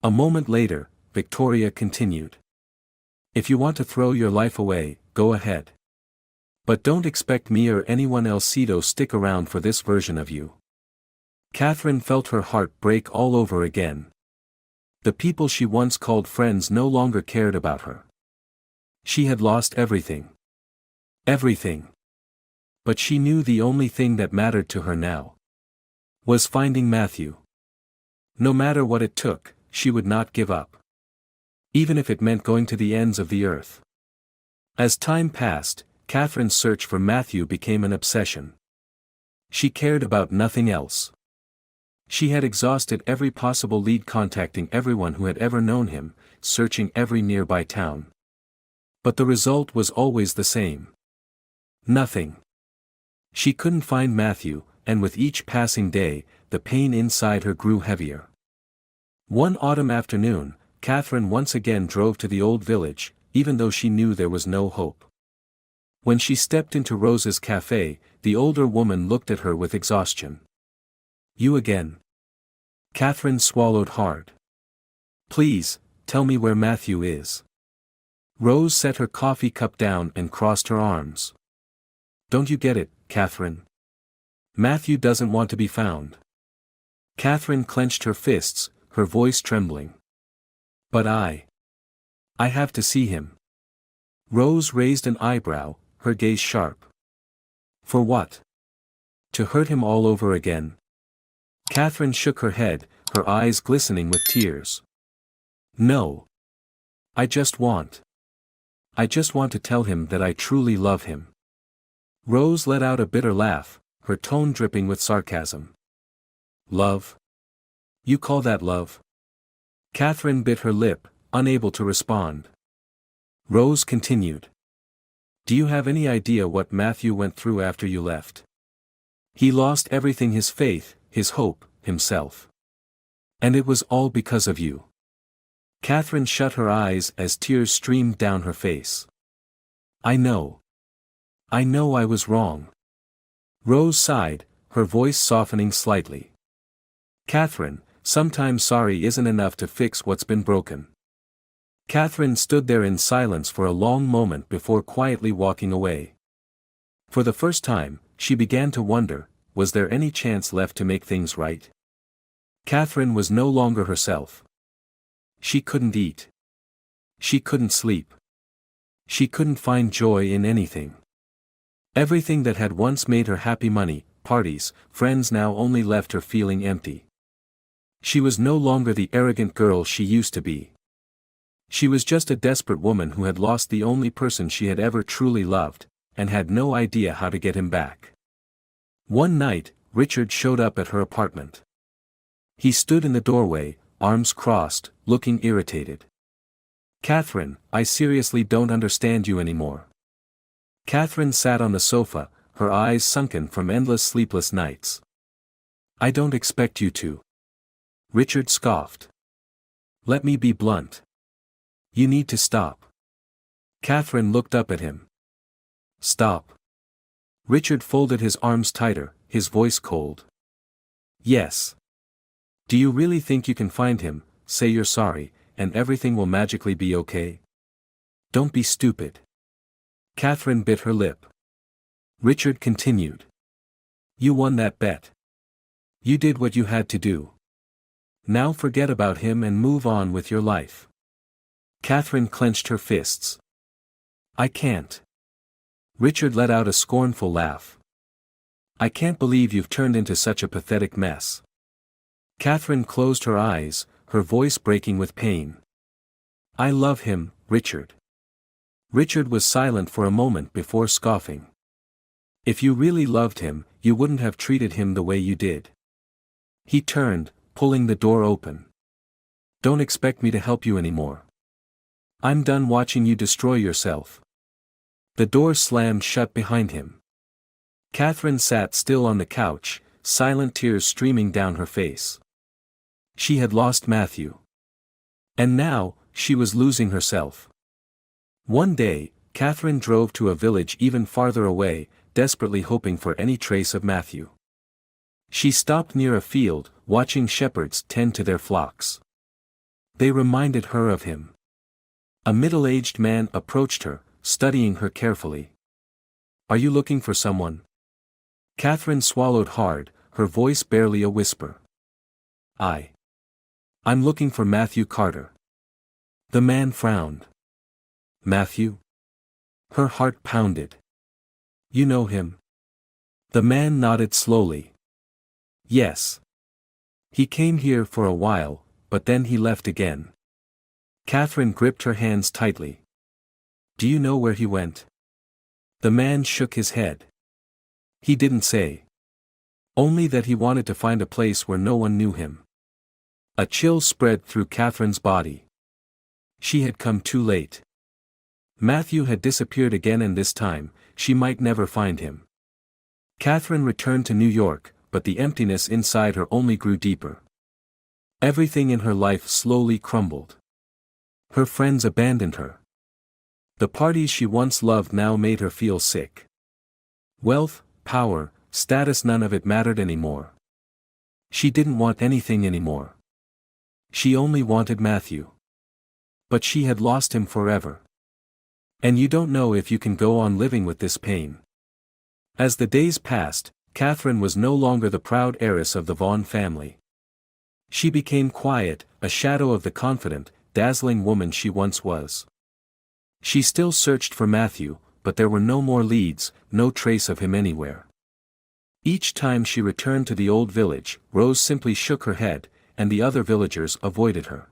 A moment later, Victoria continued. "If you want to throw your life away, go ahead. But don't expect me or anyone else to stick around for this version of you." Catherine felt her heart break all over again. The people she once called friends no longer cared about her. She had lost everything. Everything. But she knew the only thing that mattered to her now was finding Matthew. No matter what it took, she would not give up. Even if it meant going to the ends of the earth. As time passed, Catherine's search for Matthew became an obsession. She cared about nothing else. She had exhausted every possible lead, contacting everyone who had ever known him, searching every nearby town. But the result was always the same. Nothing. She couldn't find Matthew, and with each passing day, the pain inside her grew heavier. One autumn afternoon, Catherine once again drove to the old village, even though she knew there was no hope. When she stepped into Rose's cafe, the older woman looked at her with exhaustion. "You again?" Catherine swallowed hard. "Please, tell me where Matthew is." Rose set her coffee cup down and crossed her arms. "Don't you get it, Catherine? Matthew doesn't want to be found." Catherine clenched her fists, her voice trembling. "But I have to see him." Rose raised an eyebrow, her gaze sharp. "For what? To hurt him all over again?" Catherine shook her head, her eyes glistening with tears. "No. I just want to tell him that I truly love him." Rose let out a bitter laugh, her tone dripping with sarcasm. "Love? You call that love?" Catherine bit her lip, unable to respond. Rose continued. "Do you have any idea what Matthew went through after you left? He lost everything, his faith, his hope, himself. And it was all because of you." Catherine shut her eyes as tears streamed down her face. I know I was wrong." Rose sighed, her voice softening slightly. "Catherine, sometimes sorry isn't enough to fix what's been broken." Catherine stood there in silence for a long moment before quietly walking away. For the first time, she began to wonder, was there any chance left to make things right? Catherine was no longer herself. She couldn't eat. She couldn't sleep. She couldn't find joy in anything. Everything that had once made her happy, money, parties, friends, now only left her feeling empty. She was no longer the arrogant girl she used to be. She was just a desperate woman who had lost the only person she had ever truly loved, and had no idea how to get him back. One night, Richard showed up at her apartment. He stood in the doorway, arms crossed, looking irritated. "Catherine, I seriously don't understand you anymore." Catherine sat on the sofa, her eyes sunken from endless sleepless nights. "I don't expect you to." Richard scoffed. "Let me be blunt. You need to stop." Catherine looked up at him. "Stop." Richard folded his arms tighter, his voice cold. "Yes. Do you really think you can find him, say you're sorry, and everything will magically be okay? Don't be stupid." Catherine bit her lip. Richard continued. "You won that bet. You did what you had to do. Now forget about him and move on with your life." Catherine clenched her fists. "I can't." Richard let out a scornful laugh. "I can't believe you've turned into such a pathetic mess." Catherine closed her eyes, her voice breaking with pain. "I love him, Richard." Richard was silent for a moment before scoffing. "If you really loved him, you wouldn't have treated him the way you did." He turned, pulling the door open. "Don't expect me to help you anymore. I'm done watching you destroy yourself." The door slammed shut behind him. Catherine sat still on the couch, silent tears streaming down her face. She had lost Matthew. And now, she was losing herself. One day, Catherine drove to a village even farther away, desperately hoping for any trace of Matthew. She stopped near a field, watching shepherds tend to their flocks. They reminded her of him. A middle-aged man approached her, studying her carefully. "Are you looking for someone?" Catherine swallowed hard, her voice barely a whisper. I'm looking for Matthew Carter." The man frowned. "Matthew?" Her heart pounded. "You know him?" The man nodded slowly. "Yes. He came here for a while, but then he left again." Catherine gripped her hands tightly. "Do you know where he went?" The man shook his head. "He didn't say. Only that he wanted to find a place where no one knew him." A chill spread through Catherine's body. She had come too late. Matthew had disappeared again, and this time, she might never find him. Catherine returned to New York, but the emptiness inside her only grew deeper. Everything in her life slowly crumbled. Her friends abandoned her. The parties she once loved now made her feel sick. Wealth, power, status, none of it mattered anymore. She didn't want anything anymore. She only wanted Matthew. But she had lost him forever. And you don't know if you can go on living with this pain. As the days passed, Catherine was no longer the proud heiress of the Vaughn family. She became quiet, a shadow of the confident, dazzling woman she once was. She still searched for Matthew, but there were no more leads, no trace of him anywhere. Each time she returned to the old village, Rose simply shook her head, and the other villagers avoided her.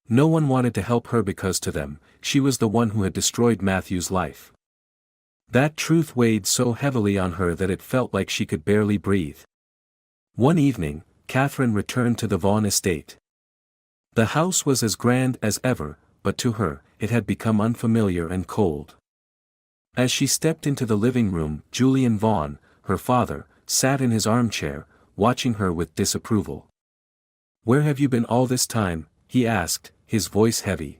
No one wanted to help her because to them, she was the one who had destroyed Matthew's life. That truth weighed so heavily on her that it felt like she could barely breathe. One evening, Catherine returned to the Vaughn estate. The house was as grand as ever, but to her, it had become unfamiliar and cold. As she stepped into the living room, Julian Vaughn, her father, sat in his armchair, watching her with disapproval. "Where have you been all this time?" he asked, his voice heavy.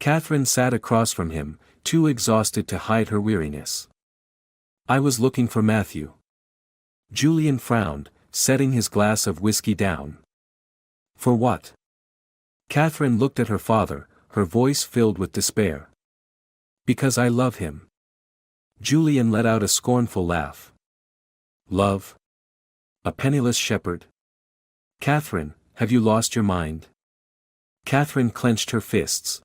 Catherine sat across from him, too exhausted to hide her weariness. "I was looking for Matthew." Julian frowned, setting his glass of whiskey down. "For what?" Catherine looked at her father, her voice filled with despair. "Because I love him." Julian let out a scornful laugh. "Love? A penniless shepherd? Catherine, have you lost your mind?" Catherine clenched her fists.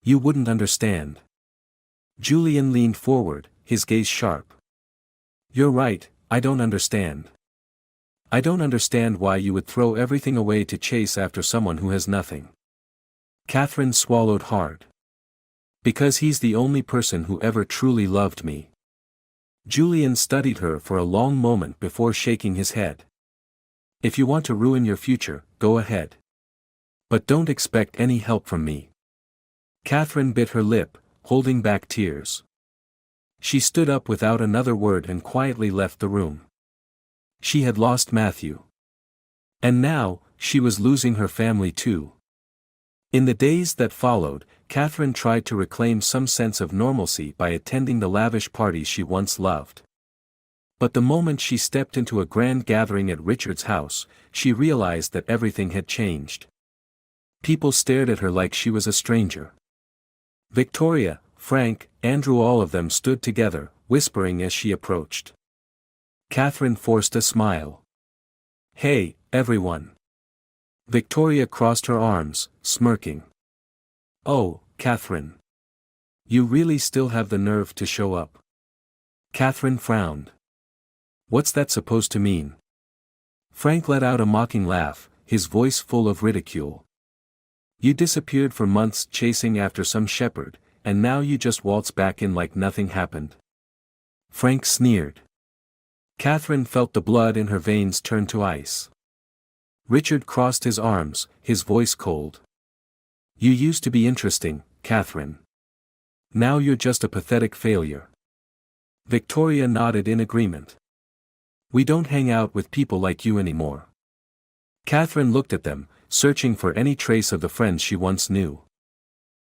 "You wouldn't understand." Julian leaned forward, his gaze sharp. "You're right, I don't understand. I don't understand why you would throw everything away to chase after someone who has nothing." Catherine swallowed hard. Because he's the only person who ever truly loved me. Julian studied her for a long moment before shaking his head. If you want to ruin your future, go ahead. But don't expect any help from me. Catherine bit her lip, holding back tears. She stood up without another word and quietly left the room. She had lost Matthew. And now, she was losing her family too. In the days that followed, Catherine tried to reclaim some sense of normalcy by attending the lavish parties she once loved. But the moment she stepped into a grand gathering at Richard's house, she realized that everything had changed. People stared at her like she was a stranger. Victoria, Frank, Andrew, all of them stood together, whispering as she approached. Catherine forced a smile. "Hey, everyone." Victoria crossed her arms, smirking. "Oh, Catherine. You really still have the nerve to show up." Catherine frowned. "What's that supposed to mean?" Frank let out a mocking laugh, his voice full of ridicule. "You disappeared for months chasing after some shepherd, and now you just waltz back in like nothing happened." Frank sneered. Catherine felt the blood in her veins turn to ice. Richard crossed his arms, his voice cold. "You used to be interesting, Catherine. Now you're just a pathetic failure." Victoria nodded in agreement. "We don't hang out with people like you anymore." Catherine looked at them, searching for any trace of the friends she once knew.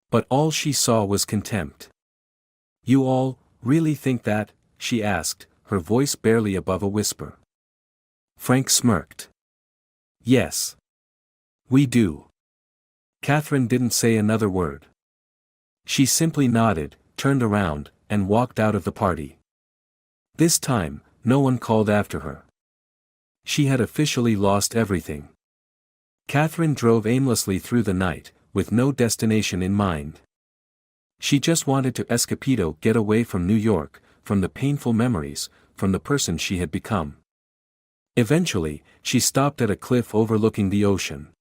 But all she saw was contempt. "You all really think that?" she asked, her voice barely above a whisper. Frank smirked. "Yes. We do." Catherine didn't say another word. She simply nodded, turned around, and walked out of the party. This time, no one called after her. She had officially lost everything. Catherine drove aimlessly through the night, with no destination in mind. She just wanted to escapedo, get away from New York, from the painful memories, from the person she had become. Eventually, she stopped at a cliff overlooking the ocean.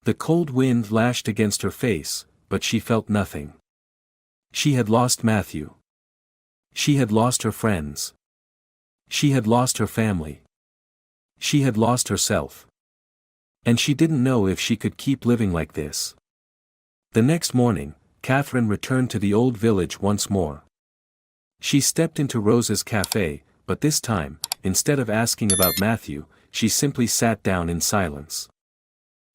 The cold wind lashed against her face, but she felt nothing. She had lost Matthew. She had lost her friends. She had lost her family. She had lost herself. And she didn't know if she could keep living like this. The next morning, Catherine returned to the old village once more. She stepped into Rose's cafe, but this time, instead of asking about Matthew, she simply sat down in silence.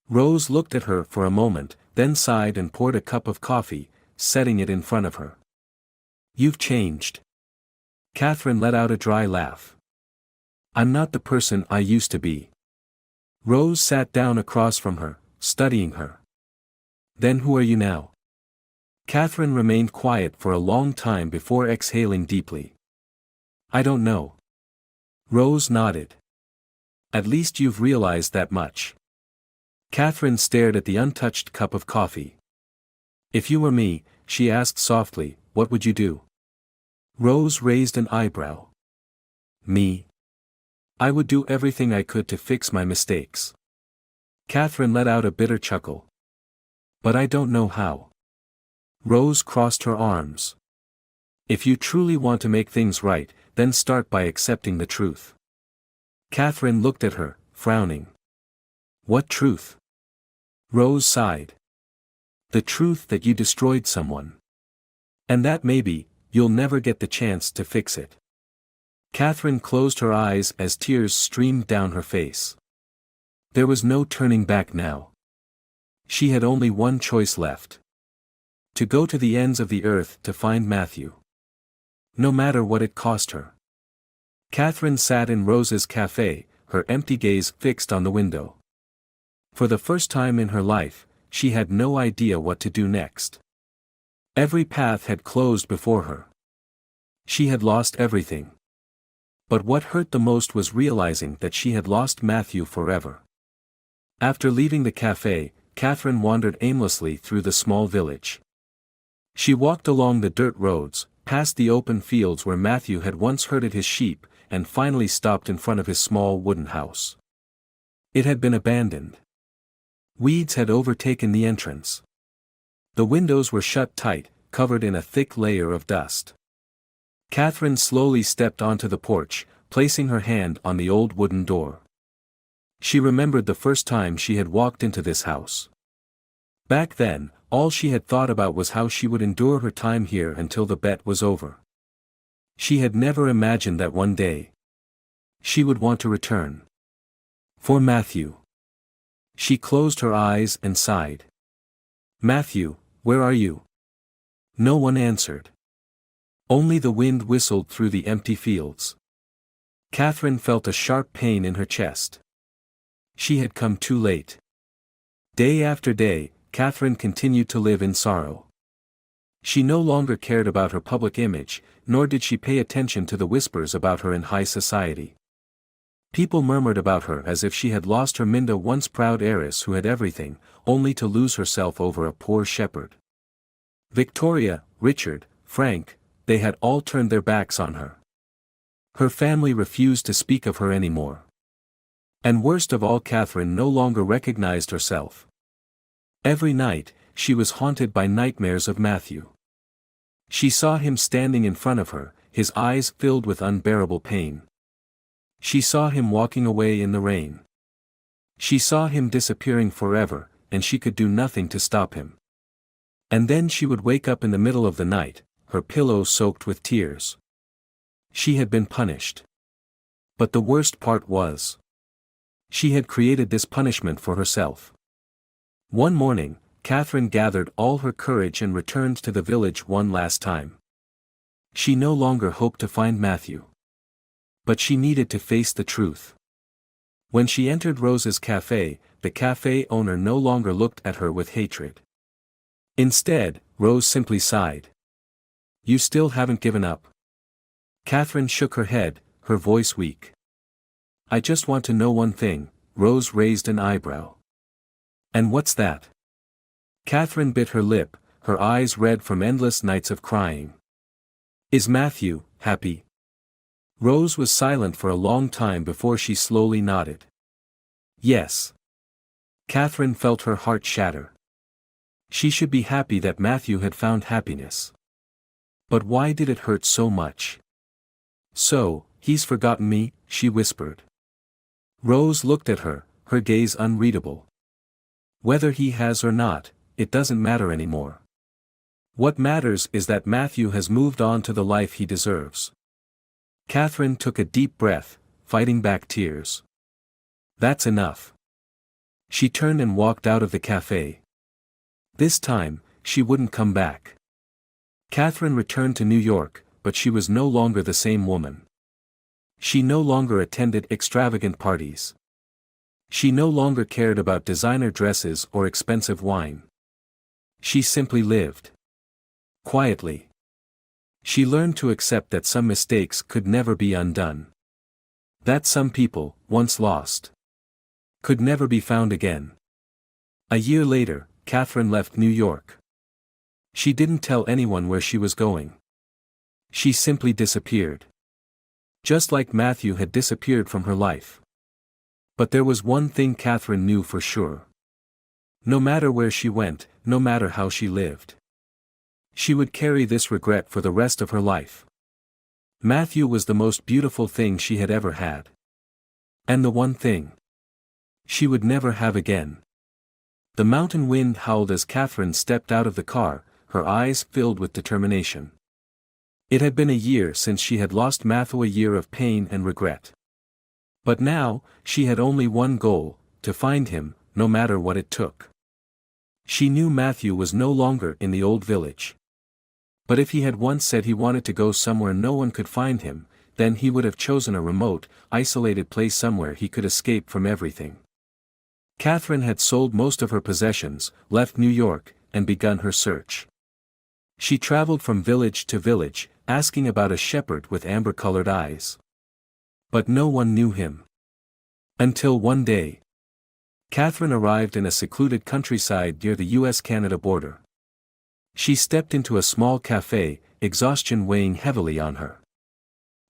Rose looked at her for a moment, then sighed and poured a cup of coffee, setting it in front of her. "You've changed." Catherine let out a dry laugh. "I'm not the person I used to be." Rose sat down across from her, studying her. "Then who are you now?" Catherine remained quiet for a long time before exhaling deeply. "I don't know." Rose nodded. "At least you've realized that much." Catherine stared at the untouched cup of coffee. "If you were me," she asked softly, "what would you do?" Rose raised an eyebrow. "Me? I would do everything I could to fix my mistakes." Catherine let out a bitter chuckle. "But I don't know how." Rose crossed her arms. "If you truly want to make things right, then start by accepting the truth." Catherine looked at her, frowning. "What truth?" Rose sighed. "The truth that you destroyed someone. And that maybe, you'll never get the chance to fix it." Catherine closed her eyes as tears streamed down her face. There was no turning back now. She had only one choice left. To go to the ends of the earth to find Matthew. No matter what it cost her. Catherine sat in Rose's cafe, her empty gaze fixed on the window. For the first time in her life, she had no idea what to do next. Every path had closed before her. She had lost everything. But what hurt the most was realizing that she had lost Matthew forever. After leaving the cafe, Catherine wandered aimlessly through the small village. She walked along the dirt roads, past the open fields where Matthew had once herded his sheep, and finally stopped in front of his small wooden house. It had been abandoned. Weeds had overtaken the entrance. The windows were shut tight, covered in a thick layer of dust. Catherine slowly stepped onto the porch, placing her hand on the old wooden door. She remembered the first time she had walked into this house. Back then, all she had thought about was how she would endure her time here until the bet was over. She had never imagined that one day she would want to return. For Matthew. She closed her eyes and sighed. "Matthew, where are you?" No one answered. Only the wind whistled through the empty fields. Catherine felt a sharp pain in her chest. She had come too late. Day after day, Catherine continued to live in sorrow. She no longer cared about her public image, nor did she pay attention to the whispers about her in high society. People murmured about her as if she had lost her Minda, once proud heiress who had everything, only to lose herself over a poor shepherd. Victoria, Richard, Frank, they had all turned their backs on her. Her family refused to speak of her anymore. And worst of all, Catherine no longer recognized herself. Every night, she was haunted by nightmares of Matthew. She saw him standing in front of her, his eyes filled with unbearable pain. She saw him walking away in the rain. She saw him disappearing forever, and she could do nothing to stop him. And then she would wake up in the middle of the night, her pillow soaked with tears. She had been punished. But the worst part was, she had created this punishment for herself. One morning, Catherine gathered all her courage and returned to the village one last time. She no longer hoped to find Matthew. But she needed to face the truth. When she entered Rose's cafe, the cafe owner no longer looked at her with hatred. Instead, Rose simply sighed. "You still haven't given up?" Catherine shook her head, her voice weak. "I just want to know one thing." Rose raised an eyebrow. "And what's that?" Catherine bit her lip, her eyes red from endless nights of crying. "Is Matthew happy?" Rose was silent for a long time before she slowly nodded. "Yes." Catherine felt her heart shatter. She should be happy that Matthew had found happiness. But why did it hurt so much? "So, he's forgotten me," she whispered. Rose looked at her, her gaze unreadable. "Whether he has or not, it doesn't matter anymore. What matters is that Matthew has moved on to the life he deserves." Catherine took a deep breath, fighting back tears. "That's enough." She turned and walked out of the cafe. This time, she wouldn't come back. Catherine returned to New York, but she was no longer the same woman. She no longer attended extravagant parties. She no longer cared about designer dresses or expensive wine. She simply lived. Quietly. She learned to accept that some mistakes could never be undone. That some people, once lost, could never be found again. A year later, Catherine left New York. She didn't tell anyone where she was going. She simply disappeared. Just like Matthew had disappeared from her life. But there was one thing Catherine knew for sure. No matter where she went, no matter how she lived, she would carry this regret for the rest of her life. Matthew was the most beautiful thing she had ever had. And the one thing she would never have again. The mountain wind howled as Catherine stepped out of the car, her eyes filled with determination. It had been a year since she had lost Matthew, a year of pain and regret. But now, she had only one goal, to find him, no matter what it took. She knew Matthew was no longer in the old village. But if he had once said he wanted to go somewhere no one could find him, then he would have chosen a remote, isolated place somewhere he could escape from everything. Catherine had sold most of her possessions, left New York, and begun her search. She traveled from village to village, asking about a shepherd with amber-colored eyes. But no one knew him. Until one day, Catherine arrived in a secluded countryside near the US-Canada border. She stepped into a small cafe, exhaustion weighing heavily on her.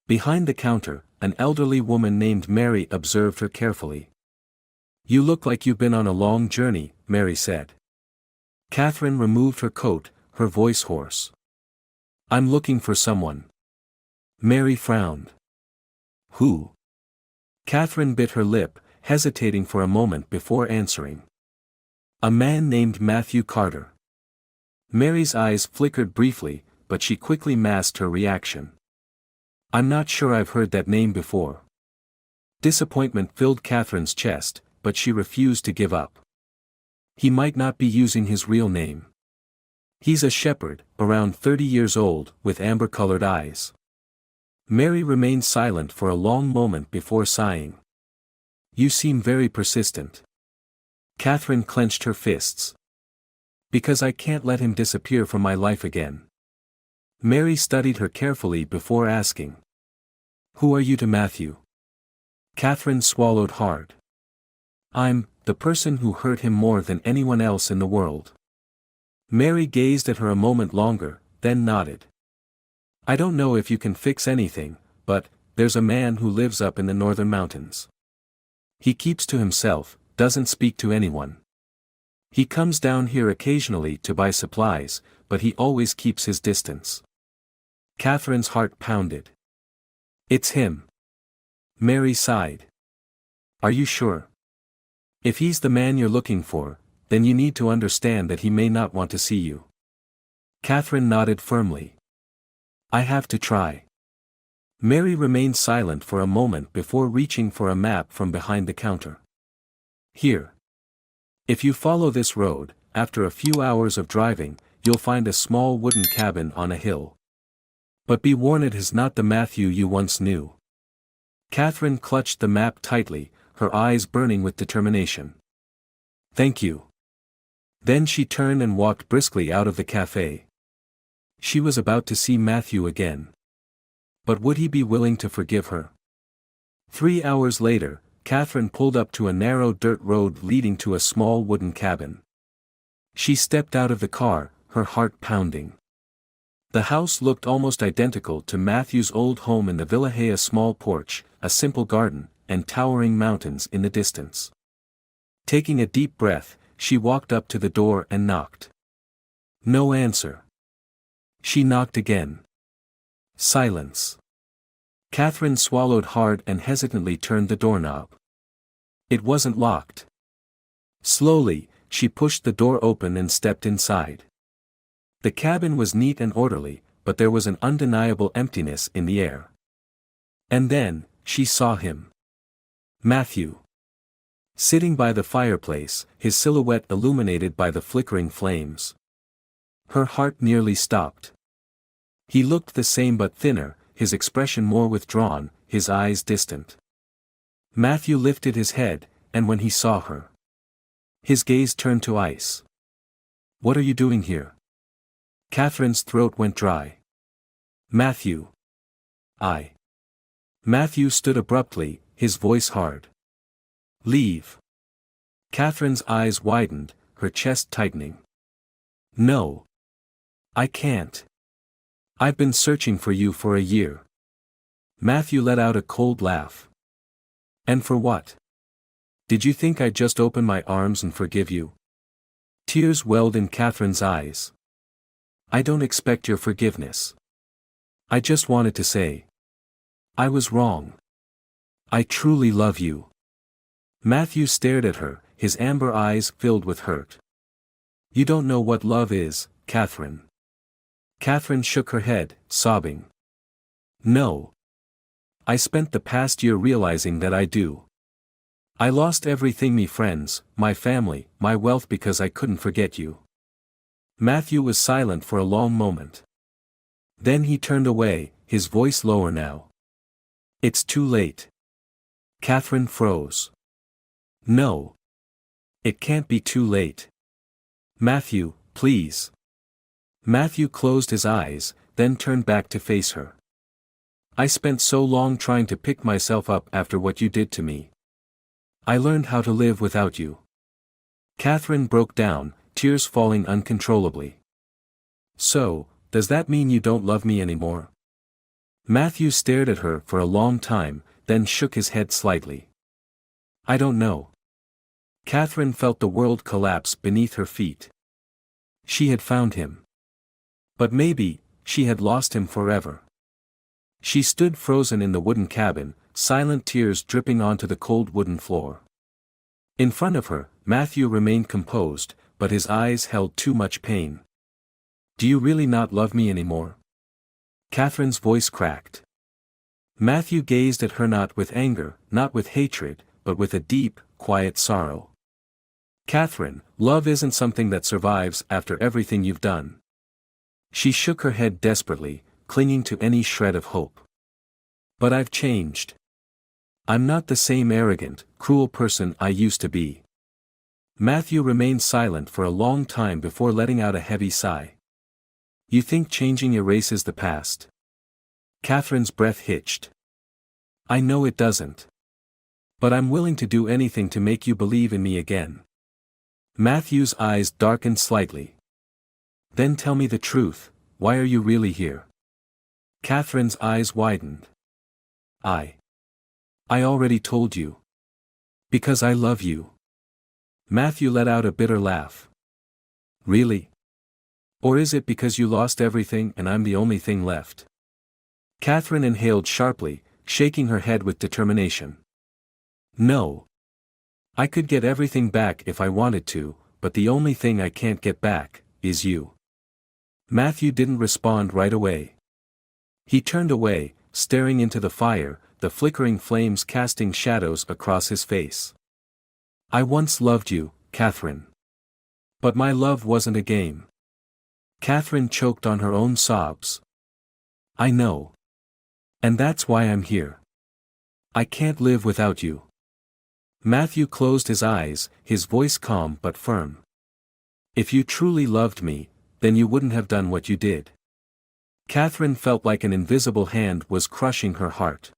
Behind the counter, an elderly woman named Mary observed her carefully. "You look like you've been on a long journey," Mary said. Catherine removed her coat, her voice hoarse. I'm looking for someone. Mary frowned. Who? Catherine bit her lip, hesitating for a moment before answering. A man named Matthew Carter. Mary's eyes flickered briefly, but she quickly masked her reaction. I'm not sure I've heard that name before. Disappointment filled Catherine's chest, but she refused to give up. He might not be using his real name. He's a shepherd, around 30 years old, with amber-colored eyes. Mary remained silent for a long moment before sighing. You seem very persistent. Catherine clenched her fists. Because I can't let him disappear from my life again. Mary studied her carefully before asking. Who are you to Matthew? Catherine swallowed hard. I'm the person who hurt him more than anyone else in the world. Mary gazed at her a moment longer, then nodded. I don't know if you can fix anything, but there's a man who lives up in the northern mountains. He keeps to himself, doesn't speak to anyone. He comes down here occasionally to buy supplies, but he always keeps his distance. Catherine's heart pounded. It's him. Mary sighed. Are you sure? If he's the man you're looking for, then you need to understand that he may not want to see you. Catherine nodded firmly. I have to try. Mary remained silent for a moment before reaching for a map from behind the counter. Here. If you follow this road, after a few hours of driving, you'll find a small wooden cabin on a hill. But be warned, it is not the Matthew you once knew. Catherine clutched the map tightly, her eyes burning with determination. Thank you. Then she turned and walked briskly out of the cafe. She was about to see Matthew again. But would he be willing to forgive her? 3 hours later, Catherine pulled up to a narrow dirt road leading to a small wooden cabin. She stepped out of the car, her heart pounding. The house looked almost identical to Matthew's old home in the villa, a small porch, a simple garden, and towering mountains in the distance. Taking a deep breath, she walked up to the door and knocked. No answer. She knocked again. Silence. Catherine swallowed hard and hesitantly turned the doorknob. It wasn't locked. Slowly, she pushed the door open and stepped inside. The cabin was neat and orderly, but there was an undeniable emptiness in the air. And then, she saw him. Matthew. Sitting by the fireplace, his silhouette illuminated by the flickering flames. Her heart nearly stopped. He looked the same but thinner, his expression more withdrawn, his eyes distant. Matthew lifted his head, and when he saw her, his gaze turned to ice. What are you doing here? Catherine's throat went dry. Matthew. Matthew stood abruptly, his voice hard. Leave. Catherine's eyes widened, her chest tightening. No. I can't. I've been searching for you for a year. Matthew let out a cold laugh. And for what? Did you think I'd just open my arms and forgive you? Tears welled in Catherine's eyes. I don't expect your forgiveness. I just wanted to say. I was wrong. I truly love you. Matthew stared at her, his amber eyes filled with hurt. You don't know what love is, Catherine. Catherine shook her head, sobbing. No. I spent the past year realizing that I do. I lost everything, my friends, my family, my wealth, because I couldn't forget you. Matthew was silent for a long moment. Then he turned away, his voice lower now. It's too late. Catherine froze. No. It can't be too late. Matthew, please. Matthew closed his eyes, then turned back to face her. I spent so long trying to pick myself up after what you did to me. I learned how to live without you. Catherine broke down, tears falling uncontrollably. So, does that mean you don't love me anymore? Matthew stared at her for a long time, then shook his head slightly. I don't know. Catherine felt the world collapse beneath her feet. She had found him. But maybe, she had lost him forever. She stood frozen in the wooden cabin, silent tears dripping onto the cold wooden floor. In front of her, Matthew remained composed, but his eyes held too much pain. "Do you really not love me anymore?" Catherine's voice cracked. Matthew gazed at her not with anger, not with hatred, but with a deep, quiet sorrow. "Catherine, love isn't something that survives after everything you've done." She shook her head desperately, clinging to any shred of hope. "But I've changed. I'm not the same arrogant, cruel person I used to be." Matthew remained silent for a long time before letting out a heavy sigh. "You think changing erases the past?" Catherine's breath hitched. "I know it doesn't. But I'm willing to do anything to make you believe in me again." Matthew's eyes darkened slightly. "Then tell me the truth, why are you really here?" Catherine's eyes widened. I already told you. Because I love you." Matthew let out a bitter laugh. "Really? Or is it because you lost everything and I'm the only thing left?" Catherine inhaled sharply, shaking her head with determination. "No. I could get everything back if I wanted to, but the only thing I can't get back is you." Matthew didn't respond right away. He turned away, staring into the fire, the flickering flames casting shadows across his face. "I once loved you, Catherine. But my love wasn't a game." Catherine choked on her own sobs. "I know. And that's why I'm here. I can't live without you." Matthew closed his eyes, his voice calm but firm. "If you truly loved me, then you wouldn't have done what you did." Catherine felt like an invisible hand was crushing her heart.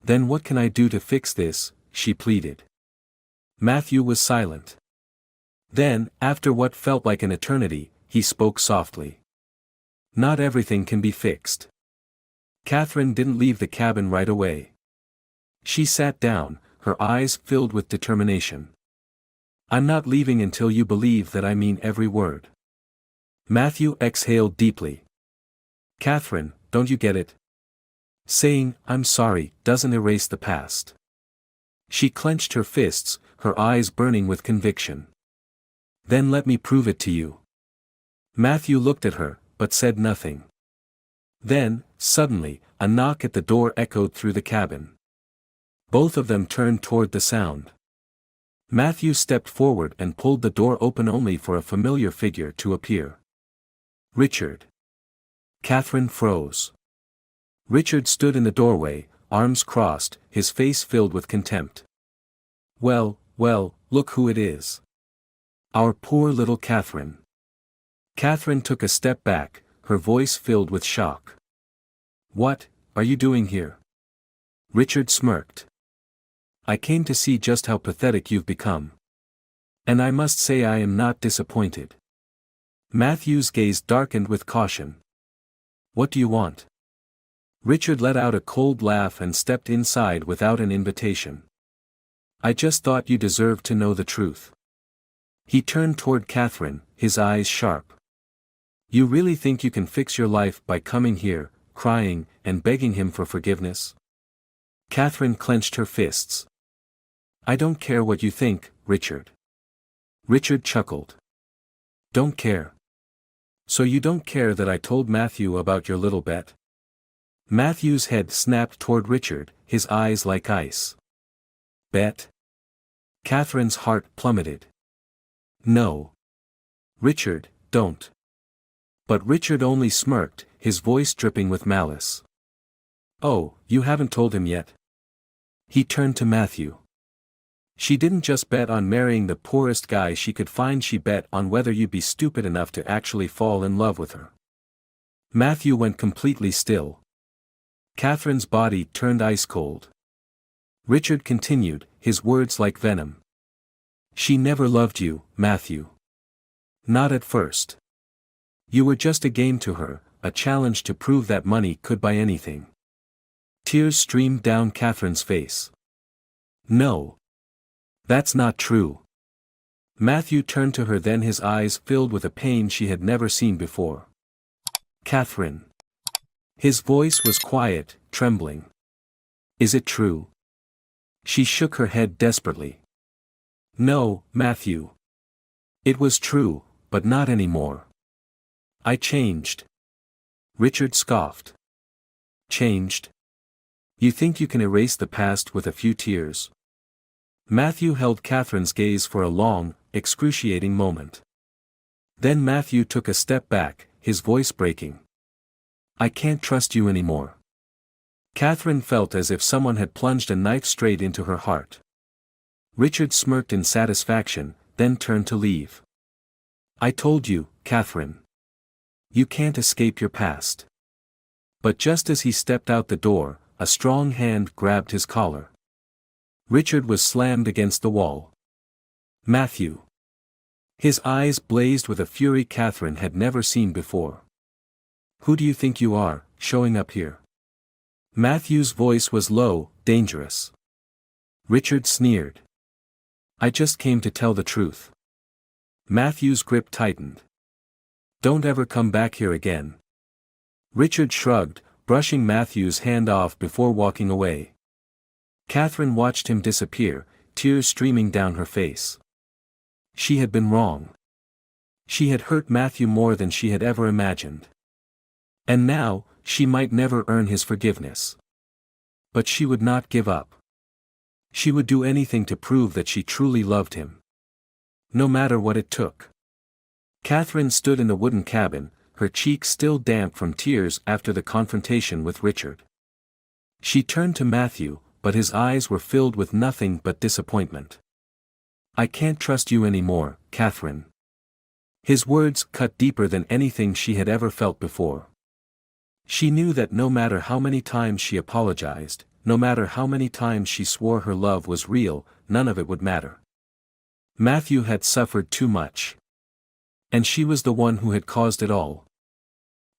"Then what can I do to fix this?" she pleaded. Matthew was silent. Then, after what felt like an eternity, he spoke softly. "Not everything can be fixed." Catherine didn't leave the cabin right away. She sat down, her eyes filled with determination. "I'm not leaving until you believe that I mean every word." Matthew exhaled deeply. "Catherine, don't you get it? Saying, 'I'm sorry,' doesn't erase the past." She clenched her fists, her eyes burning with conviction. "Then let me prove it to you." Matthew looked at her, but said nothing. Then, suddenly, a knock at the door echoed through the cabin. Both of them turned toward the sound. Matthew stepped forward and pulled the door open only for a familiar figure to appear. "Richard." Catherine froze. Richard stood in the doorway, arms crossed, his face filled with contempt. Well, look who it is. Our poor little Catherine." Catherine took a step back, her voice filled with shock. "What are you doing here?" Richard smirked. "I came to see just how pathetic you've become. And I must say I am not disappointed." Matthew's gaze darkened with caution. "What do you want?" Richard let out a cold laugh and stepped inside without an invitation. "I just thought you deserved to know the truth." He turned toward Catherine, his eyes sharp. "You really think you can fix your life by coming here, crying, and begging him for forgiveness?" Catherine clenched her fists. "I don't care what you think, Richard." Richard chuckled. "Don't care? So you don't care that I told Matthew about your little bet?" Matthew's head snapped toward Richard, his eyes like ice. "Bet?" Catherine's heart plummeted. "No. Richard, don't." But Richard only smirked, his voice dripping with malice. "Oh, you haven't told him yet?" He turned to Matthew. "She didn't just bet on marrying the poorest guy she could find, she bet on whether you'd be stupid enough to actually fall in love with her." Matthew went completely still. Catherine's body turned ice cold. Richard continued, his words like venom. "She never loved you, Matthew. Not at first. You were just a game to her, a challenge to prove that money could buy anything." Tears streamed down Catherine's face. "No. That's not true." Matthew turned to her, then his eyes filled with a pain she had never seen before. Catherine. His voice was quiet, trembling. Is it true? She shook her head desperately. No, Matthew. It was true, but not anymore. I changed. Richard scoffed. Changed? You think you can erase the past with a few tears? Matthew held Catherine's gaze for a long, excruciating moment. Then Matthew took a step back, his voice breaking. I can't trust you anymore. Catherine felt as if someone had plunged a knife straight into her heart. Richard smirked in satisfaction, then turned to leave. I told you, Catherine. You can't escape your past. But just as he stepped out the door, a strong hand grabbed his collar. Richard was slammed against the wall. Matthew. His eyes blazed with a fury Catherine had never seen before. Who do you think you are, showing up here? Matthew's voice was low, dangerous. Richard sneered. I just came to tell the truth. Matthew's grip tightened. Don't ever come back here again. Richard shrugged, brushing Matthew's hand off before walking away. Catherine watched him disappear, tears streaming down her face. She had been wrong. She had hurt Matthew more than she had ever imagined. And now, she might never earn his forgiveness. But she would not give up. She would do anything to prove that she truly loved him. No matter what it took. Catherine stood in the wooden cabin, her cheeks still damp from tears after the confrontation with Richard. She turned to Matthew, but his eyes were filled with nothing but disappointment. I can't trust you anymore, Catherine. His words cut deeper than anything she had ever felt before. She knew that no matter how many times she apologized, no matter how many times she swore her love was real, none of it would matter. Matthew had suffered too much. And she was the one who had caused it all.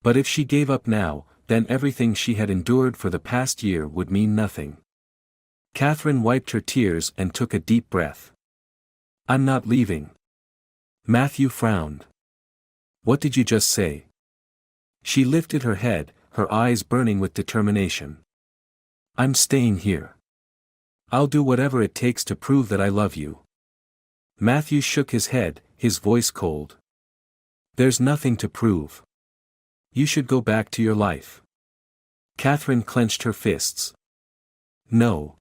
But if she gave up now, then everything she had endured for the past year would mean nothing. Catherine wiped her tears and took a deep breath. I'm not leaving. Matthew frowned. What did you just say? She lifted her head, her eyes burning with determination. I'm staying here. I'll do whatever it takes to prove that I love you. Matthew shook his head, his voice cold. There's nothing to prove. You should go back to your life. Catherine clenched her fists. No.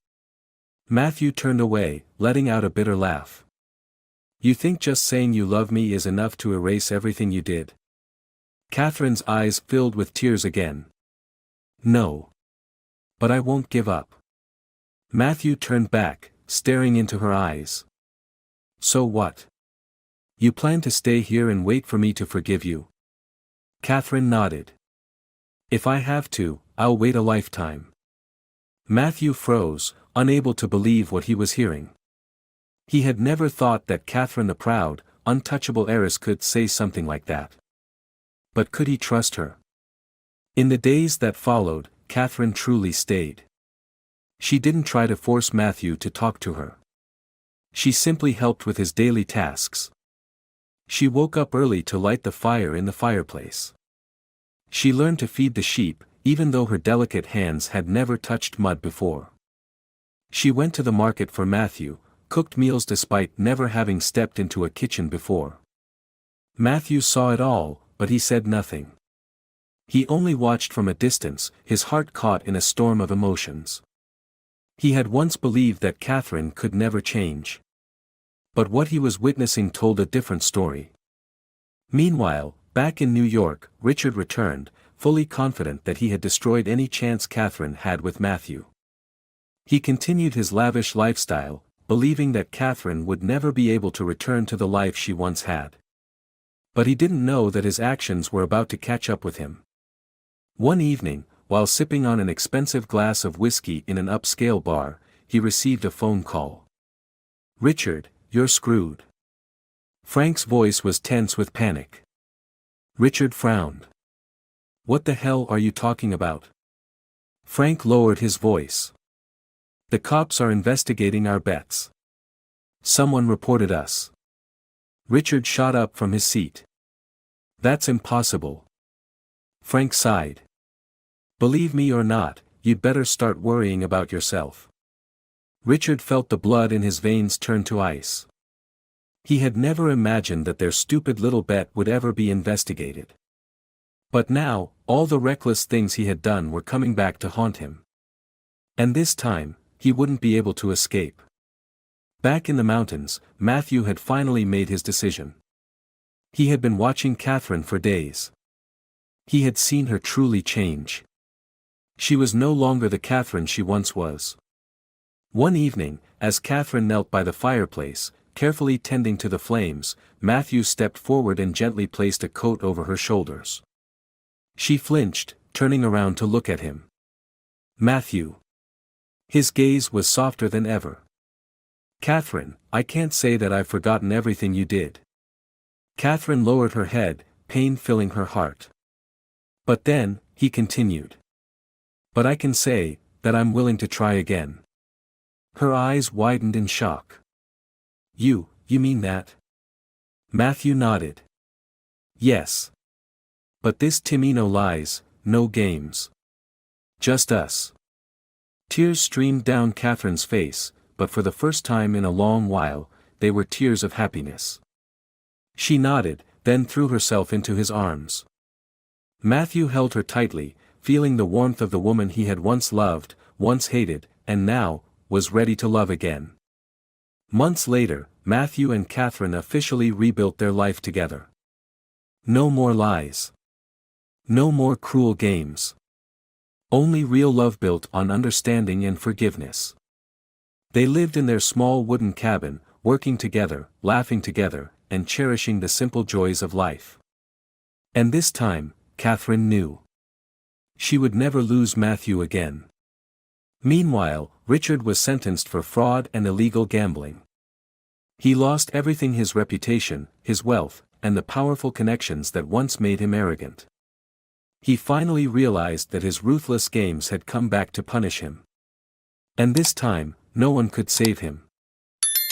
Matthew turned away, letting out a bitter laugh. You think just saying you love me is enough to erase everything you did? Catherine's eyes filled with tears again. No. But I won't give up. Matthew turned back, staring into her eyes. So what? You plan to stay here and wait for me to forgive you? Catherine nodded. If I have to, I'll wait a lifetime. Matthew froze, unable to believe what he was hearing. He had never thought that Catherine the proud, untouchable heiress could say something like that. But could he trust her? In the days that followed, Catherine truly stayed. She didn't try to force Matthew to talk to her. She simply helped with his daily tasks. She woke up early to light the fire in the fireplace. She learned to feed the sheep, even though her delicate hands had never touched mud before. She went to the market for Matthew, cooked meals despite never having stepped into a kitchen before. Matthew saw it all, but he said nothing. He only watched from a distance, his heart caught in a storm of emotions. He had once believed that Catherine could never change. But what he was witnessing told a different story. Meanwhile, back in New York, Richard returned, fully confident that he had destroyed any chance Catherine had with Matthew. He continued his lavish lifestyle, believing that Catherine would never be able to return to the life she once had. But he didn't know that his actions were about to catch up with him. One evening, while sipping on an expensive glass of whiskey in an upscale bar, he received a phone call. Richard, you're screwed. Frank's voice was tense with panic. Richard frowned. What the hell are you talking about? Frank lowered his voice. The cops are investigating our bets. Someone reported us. Richard shot up from his seat. That's impossible. Frank sighed. Believe me or not, you'd better start worrying about yourself. Richard felt the blood in his veins turn to ice. He had never imagined that their stupid little bet would ever be investigated. But now, all the reckless things he had done were coming back to haunt him. And this time, he wouldn't be able to escape. Back in the mountains, Matthew had finally made his decision. He had been watching Catherine for days. He had seen her truly change. She was no longer the Catherine she once was. One evening, as Catherine knelt by the fireplace, carefully tending to the flames, Matthew stepped forward and gently placed a coat over her shoulders. She flinched, turning around to look at him. Matthew. His gaze was softer than ever. Catherine, I can't say that I've forgotten everything you did. Catherine lowered her head, pain filling her heart. But then, he continued. But I can say, that I'm willing to try again. Her eyes widened in shock. You mean that? Matthew nodded. Yes. But this Timmy no lies, no games. Just us. Tears streamed down Catherine's face, but for the first time in a long while, they were tears of happiness. She nodded, then threw herself into his arms. Matthew held her tightly, feeling the warmth of the woman he had once loved, once hated, and now, was ready to love again. Months later, Matthew and Catherine officially rebuilt their life together. No more lies. No more cruel games. Only real love built on understanding and forgiveness. They lived in their small wooden cabin, working together, laughing together, and cherishing the simple joys of life. And this time, Catherine knew. She would never lose Matthew again. Meanwhile, Richard was sentenced for fraud and illegal gambling. He lost everything: his reputation, his wealth, and the powerful connections that once made him arrogant. He finally realized that his ruthless games had come back to punish him. And this time, no one could save him.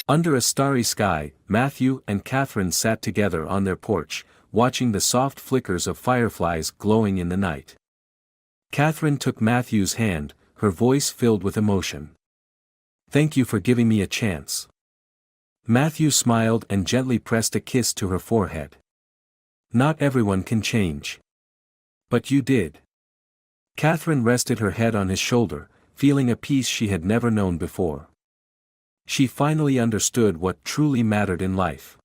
Under a starry sky, Matthew and Catherine sat together on their porch, watching the soft flickers of fireflies glowing in the night. Catherine took Matthew's hand, her voice filled with emotion. Thank you for giving me a chance. Matthew smiled and gently pressed a kiss to her forehead. Not everyone can change. But you did. Catherine rested her head on his shoulder, feeling a peace she had never known before. She finally understood what truly mattered in life.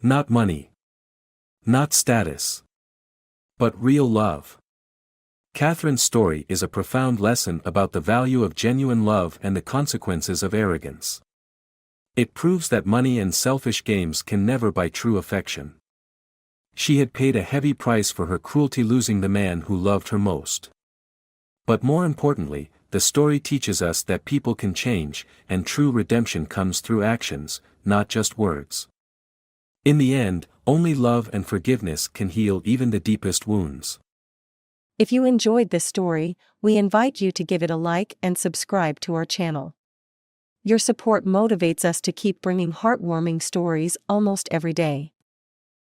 Not money. Not status. But real love. Catherine's story is a profound lesson about the value of genuine love and the consequences of arrogance. It proves that money and selfish games can never buy true affection. She had paid a heavy price for her cruelty, losing the man who loved her most. But more importantly, the story teaches us that people can change, and true redemption comes through actions, not just words. In the end, only love and forgiveness can heal even the deepest wounds. If you enjoyed this story, we invite you to give it a like and subscribe to our channel. Your support motivates us to keep bringing heartwarming stories almost every day.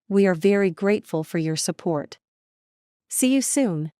We are very grateful for your support. See you soon.